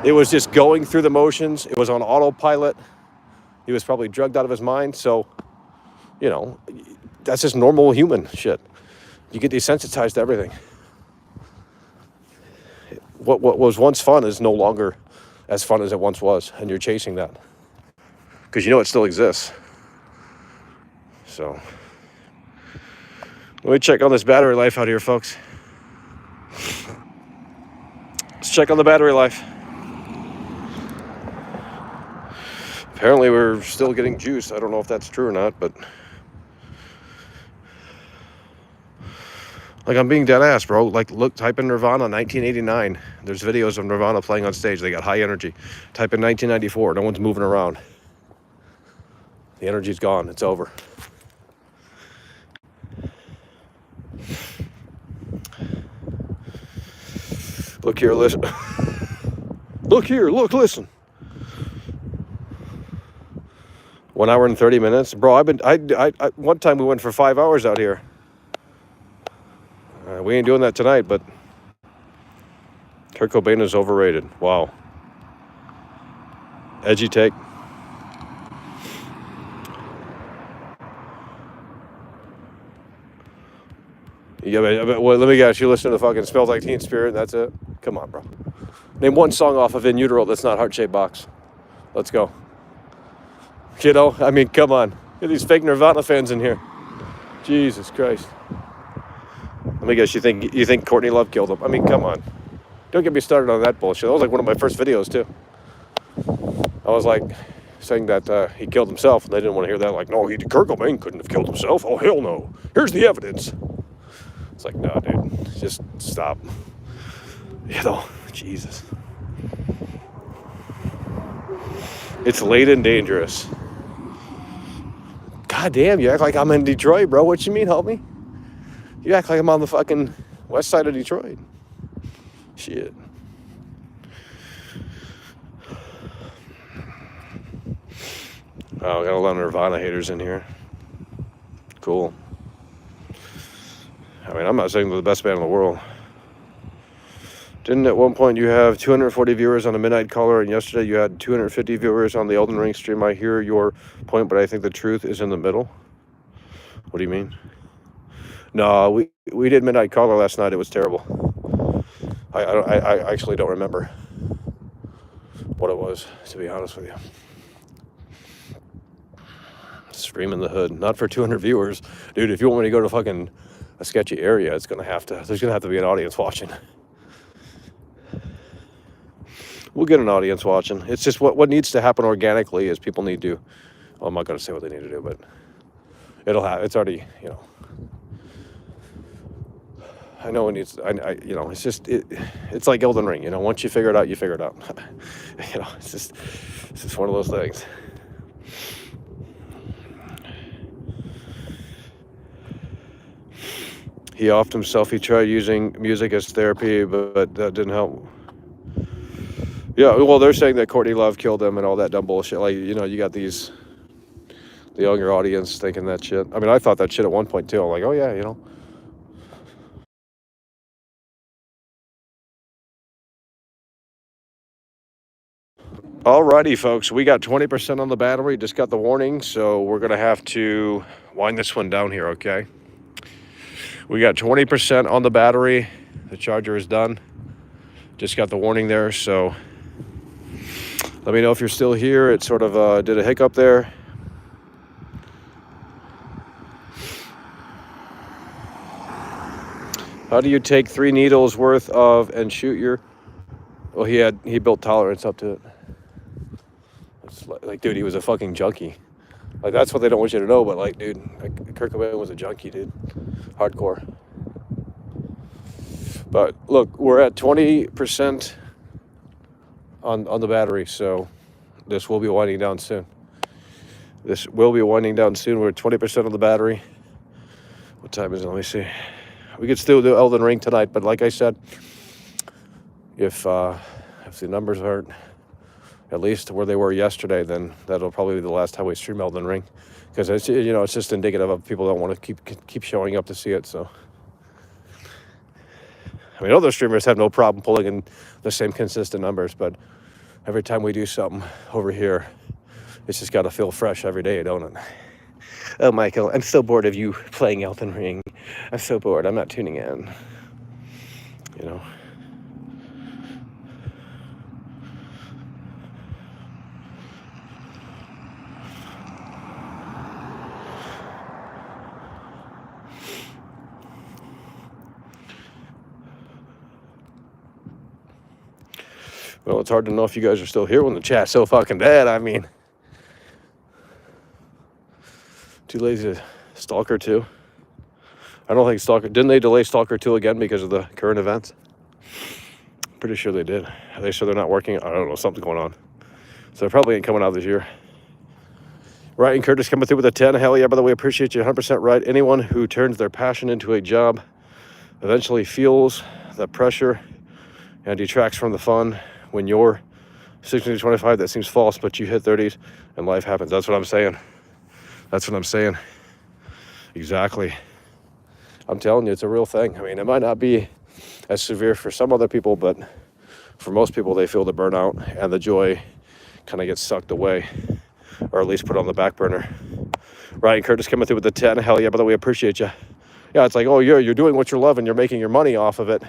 it was just going through the motions. It was on autopilot. He was probably drugged out of his mind. So, you know, that's just normal human shit. You get desensitized to everything. What was once fun is no longer as fun as it once was, and you're chasing that. Because you know it still exists. So, let me check on this battery life out here, folks. Let's check on the battery life. Apparently we're still getting juice. I don't know if that's true or not, but like, I'm being dead ass, bro. Like, look, type in Nirvana 1989. There's videos of Nirvana playing on stage. They got high energy. Type in 1994. No one's moving around. The energy's gone. It's over. Look here, listen. Look here, look, listen. 1 hour and 30 minutes, bro. One time we went for 5 hours out here. We ain't doing that tonight, but Kurt Cobain is overrated. Wow. Edgy take. Yeah, well, let me guess. You listen to fucking Smells Like Teen Spirit, and that's it? Come on, bro. Name one song off of In Utero that's not Heart Shaped Box. Let's go. You know, I mean, come on. Get these fake Nirvana fans in here. Jesus Christ. Let me guess. You think Courtney Love killed him? I mean, come on. Don't get me started on that bullshit. That was like one of my first videos too. I was like saying that he killed himself, and they didn't want to hear that. Like, no, Kurt Cobain couldn't have killed himself. Oh, hell no. Here's the evidence. It's like, no, dude, just stop. You know, Jesus. It's late and dangerous. God damn, you act like I'm in Detroit, bro. What you mean, help me? You act like I'm on the fucking west side of Detroit. Shit. Oh, got a lot of Nirvana haters in here. Cool. I mean, I'm not saying they're the best band in the world. Didn't at one point you have 240 viewers on the Midnight Caller, and yesterday you had 250 viewers on the Elden Ring stream? I hear your point, but I think the truth is in the middle. What do you mean? No, we did Midnight Caller last night. It was terrible. I actually don't remember what it was, to be honest with you. Stream in the hood, not for 200 viewers, dude. If you want me to go to fucking a sketchy area, there's gonna have to be an audience watching. We'll get an audience watching. It's just what needs to happen organically is people need to. Well, I'm not gonna say what they need to do, but it'll happen. It's already, I know it needs. It's just it's like Elden Ring. Once you figure it out, you figure it out. It's just one of those things. He offed himself. He tried using music as therapy, but that didn't help. Yeah, well, they're saying that Courtney Love killed him and all that dumb bullshit. Like, you got the younger audience thinking that shit. I mean, I thought that shit at one point too. I'm like, oh yeah, Alrighty, folks, we got 20% on the battery. Just got the warning, so we're gonna have to wind this one down here, okay? We got 20% on the battery. The charger is done. Just got the warning there, so let me know if you're still here. It sort of did a hiccup there. How do you take 3 needles worth of and shoot your... Well, he built tolerance up to it. It's like, dude, he was a fucking junkie. Like, that's what they don't want you to know, but like, dude, Kurt Cobain was a junkie, dude. Hardcore. But look, we're at 20% on the battery, so this will be winding down soon. We're at 20% on the battery. What time is it? Let me see. We could still do Elden Ring tonight, but like I said, if the numbers aren't at least where they were yesterday, then that'll probably be the last time we stream Elden Ring, because it's just indicative of people don't want to keep showing up to see it. So I mean, other streamers have no problem pulling in the same consistent numbers, but every time we do something over here, it's just got to feel fresh every day, don't it? Oh, Michael, I'm so bored of you playing Elden Ring. I'm so bored. I'm not tuning in. Well, it's hard to know if you guys are still here when the chat's so fucking dead. I mean, too lazy to Stalker 2. I don't think Stalker... Didn't they delay Stalker 2 again because of the current events? Pretty sure they did. They said they're not working. I don't know, something's going on. So it probably ain't coming out this year. Ryan Curtis coming through with a 10. Hell yeah, by the way, appreciate you. 100% right. Anyone who turns their passion into a job eventually feels that pressure and detracts from the fun. When you're 16 to 25, that seems false, but you hit 30s and life happens. That's what I'm saying. Exactly. I'm telling you, it's a real thing. I mean, it might not be as severe for some other people, but for most people, they feel the burnout and the joy kind of gets sucked away, or at least put on the back burner. Ryan Curtis coming through with the 10. Hell yeah, by the way, appreciate you. Yeah, it's like, oh, you're doing what you love and you're making your money off of it.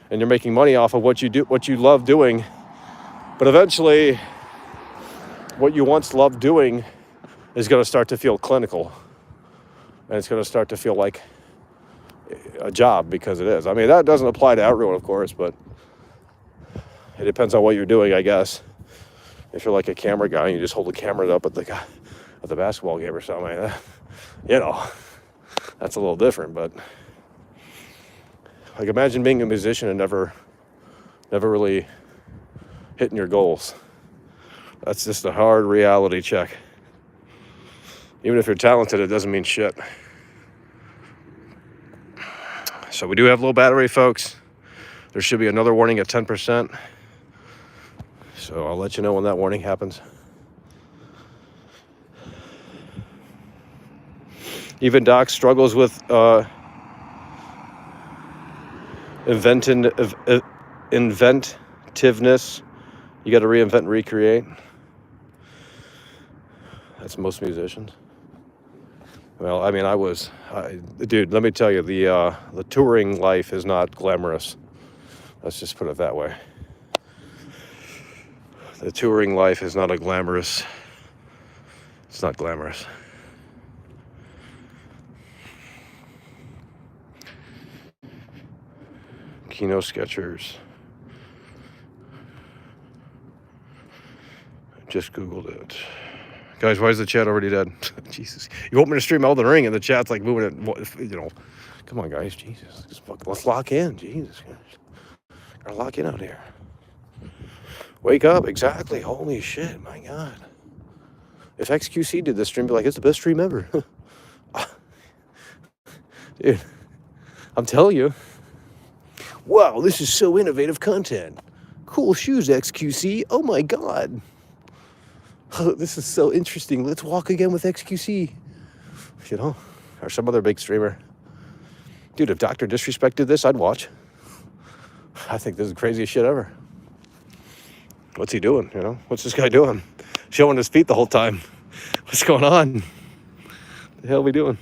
And you're making money off of what you do, what you love doing. But eventually, what you once loved doing is going to start to feel clinical. And it's going to start to feel like a job, because it is. I mean, that doesn't apply to everyone, of course, but it depends on what you're doing, I guess. If you're like a camera guy and you just hold the camera up at the basketball game or something, that's a little different. But like, imagine being a musician and never really hitting your goals. That's just a hard reality check. Even if you're talented, it doesn't mean shit. So we do have low battery, folks. There should be another warning at 10%. So I'll let you know when that warning happens. Even Doc struggles with inventing inventiveness. You got to reinvent and recreate. That's most musicians. Well, I mean, dude, let me tell you, the touring life is not glamorous. Let's just put it that way. The touring life is not it's not glamorous. Kino Sketchers. Just Googled it. Guys, why is the chat already dead? Jesus. You want me to stream Elden Ring and the chat's like moving it, Come on, guys. Jesus. Let's lock in. Jesus. Gotta lock in out here. Wake up. Exactly. Holy shit. My God. If XQC did this stream, be like, it's the best stream ever. Dude, I'm telling you. Wow, this is so innovative content. Cool shoes, XQC. Oh my God. Oh, this is so interesting. Let's walk again with XQC. Or some other big streamer. Dude, if Dr. Disrespect did this, I'd watch. I think this is the craziest shit ever. What's he doing, What's this guy doing? Showing his feet the whole time. What's going on? What the hell are we doing?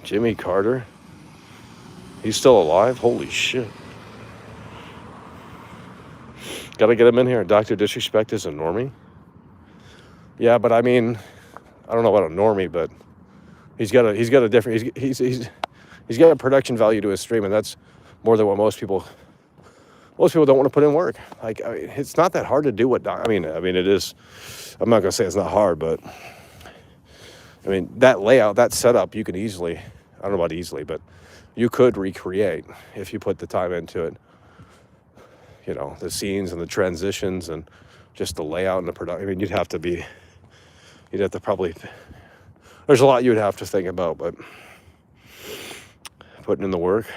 Jimmy Carter. He's still alive? Holy shit. Gotta get him in here. Dr. Disrespect is a normie? Yeah, but I mean, I don't know about a normie, but he's got a different, he's got a production value to his stream, and that's more than what most people don't want to put in work. Like, I mean, it's not that hard to do what, I mean, it is, I'm not gonna say it's not hard, but I mean, that layout, that setup, you can easily, I don't know about easily, but you could recreate if you put the time into it. The scenes and the transitions and just the layout and the production. I mean, you'd have to probably, there's a lot you would have to think about, but putting in the work.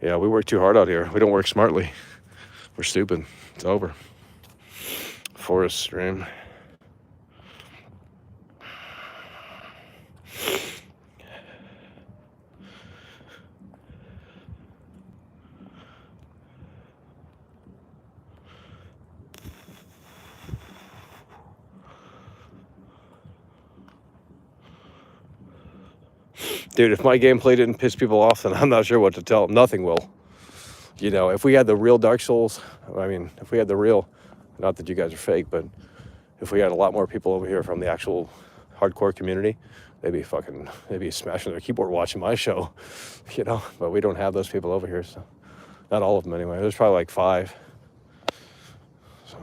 Yeah, we work too hard out here. We don't work smartly. We're stupid. It's over. Forest stream. Dude, if my gameplay didn't piss people off, then I'm not sure what to tell them. Nothing will. If we had the real Dark Souls, if we had the real, not that you guys are fake, but if we had a lot more people over here from the actual hardcore community, they'd be smashing their keyboard watching my show, but we don't have those people over here, so not all of them anyway. There's probably like 5. So.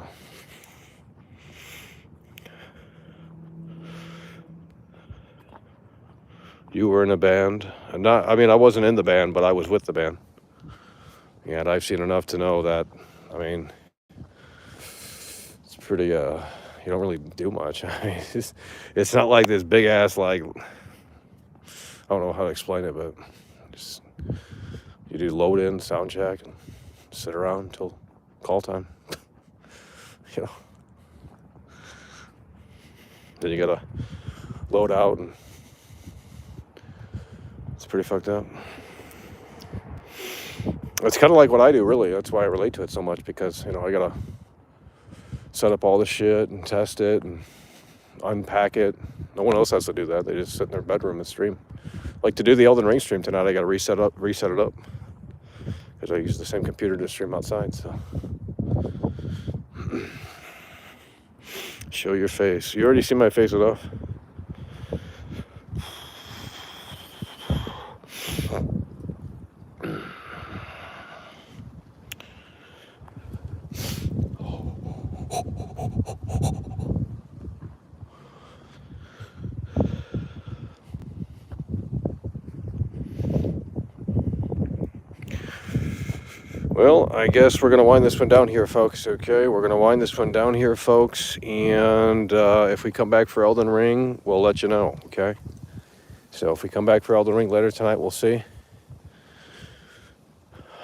You were in a band, and I wasn't in the band, but I was with the band. And I've seen enough to know that, it's pretty, you don't really do much. It's not like this big ass, like, I don't know how to explain it, but just, you do load in, sound check, and sit around until call time. Then you gotta load out, and it's pretty fucked up. It's kind of like what I do, really. That's why I relate to it so much, because, I gotta set up all the shit and test it and unpack it. No one else has to do that. They just sit in their bedroom and stream. Like, to do the Elden Ring stream tonight, I gotta reset it up, because I use the same computer to stream outside, so. Show your face. You already see my face enough. Well, I guess we're going to wind this one down here, folks, okay? We're going to wind this one down here, folks, and if we come back for Elden Ring, we'll let you know, okay? So if we come back for Elden Ring later tonight, we'll see.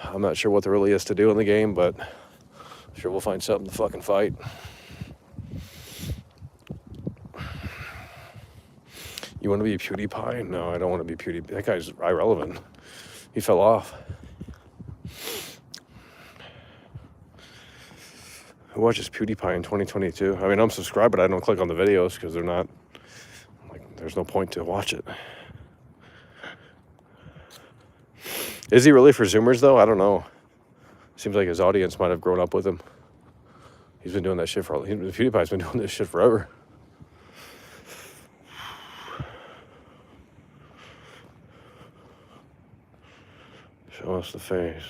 I'm not sure what there really is to do in the game, but I'm sure we'll find something to fucking fight. You want to be PewDiePie? No, I don't want to be PewDiePie. That guy's irrelevant. He fell off. Who watches PewDiePie in 2022? I mean, I'm subscribed, but I don't click on the videos because they're not, like, there's no point to watch it. Is he really for Zoomers, though? I don't know. Seems like his audience might have grown up with him. He's been doing that shit PewDiePie's been doing this shit forever. Show us the face.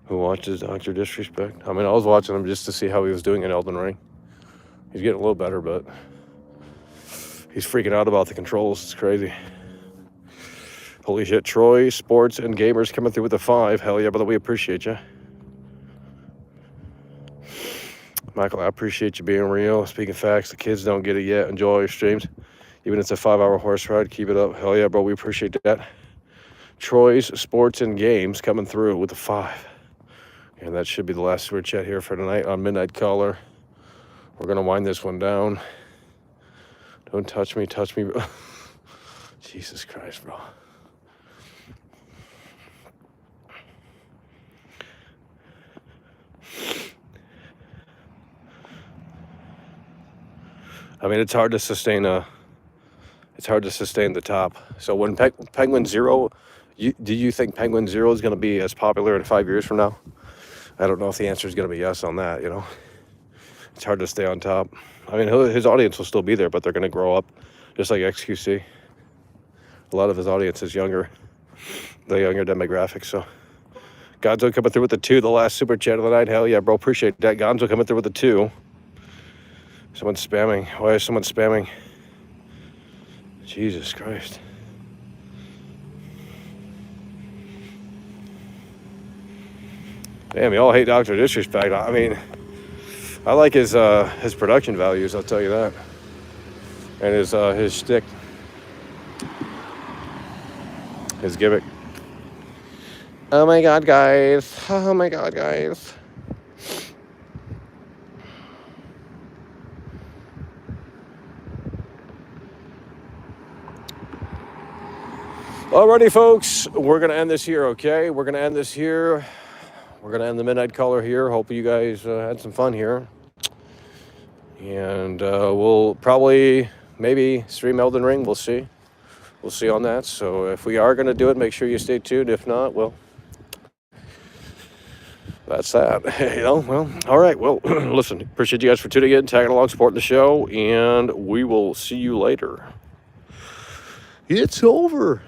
Who watches Dr. Disrespect? I mean, I was watching him just to see how he was doing in Elden Ring. He's getting a little better, but he's freaking out about the controls. It's crazy. Holy shit, Troy, Sports, and Gamers coming through with a 5. Hell yeah, brother, we appreciate you. Michael, I appreciate you being real. Speaking facts, the kids don't get it yet. Enjoy your streams. Even if it's a 5-hour horse ride, keep it up. Hell yeah, bro, we appreciate that. Troy's Sports and Games coming through with a 5. And that should be the last super chat here for tonight on Midnight Caller. We're going to wind this one down. Don't touch me, bro. Jesus Christ, bro. I mean, it's hard to sustain the top. So when Penguin Zero, do you think Penguin Zero is going to be as popular in 5 years from now? I don't know if the answer is going to be yes on that, you know. It's hard to stay on top. I mean, his audience will still be there, but they're going to grow up, just like XQC. A lot of his audience is younger, the younger demographic. So Gonzo coming through with the 2, the last super chat of the night. Hell yeah, bro, appreciate that. Gonzo coming through with the 2. Someone's spamming. Why is someone spamming? Jesus Christ. Damn, y'all hate Dr. Disrespect. I mean, I like his production values, I'll tell you that. And his shtick. His gimmick. Oh my god, guys. Oh my god, guys. Alrighty, folks. We're going to end this here, okay? We're going to end this here. We're going to end the Midnight Caller here. Hope you guys had some fun here. And we'll probably maybe stream Elden Ring. We'll see. We'll see on that. So if we are going to do it, make sure you stay tuned. If not, well, that's that. You know, well, all right. Well, listen, appreciate you guys for tuning in, tagging along, supporting the show, and we will see you later. It's over.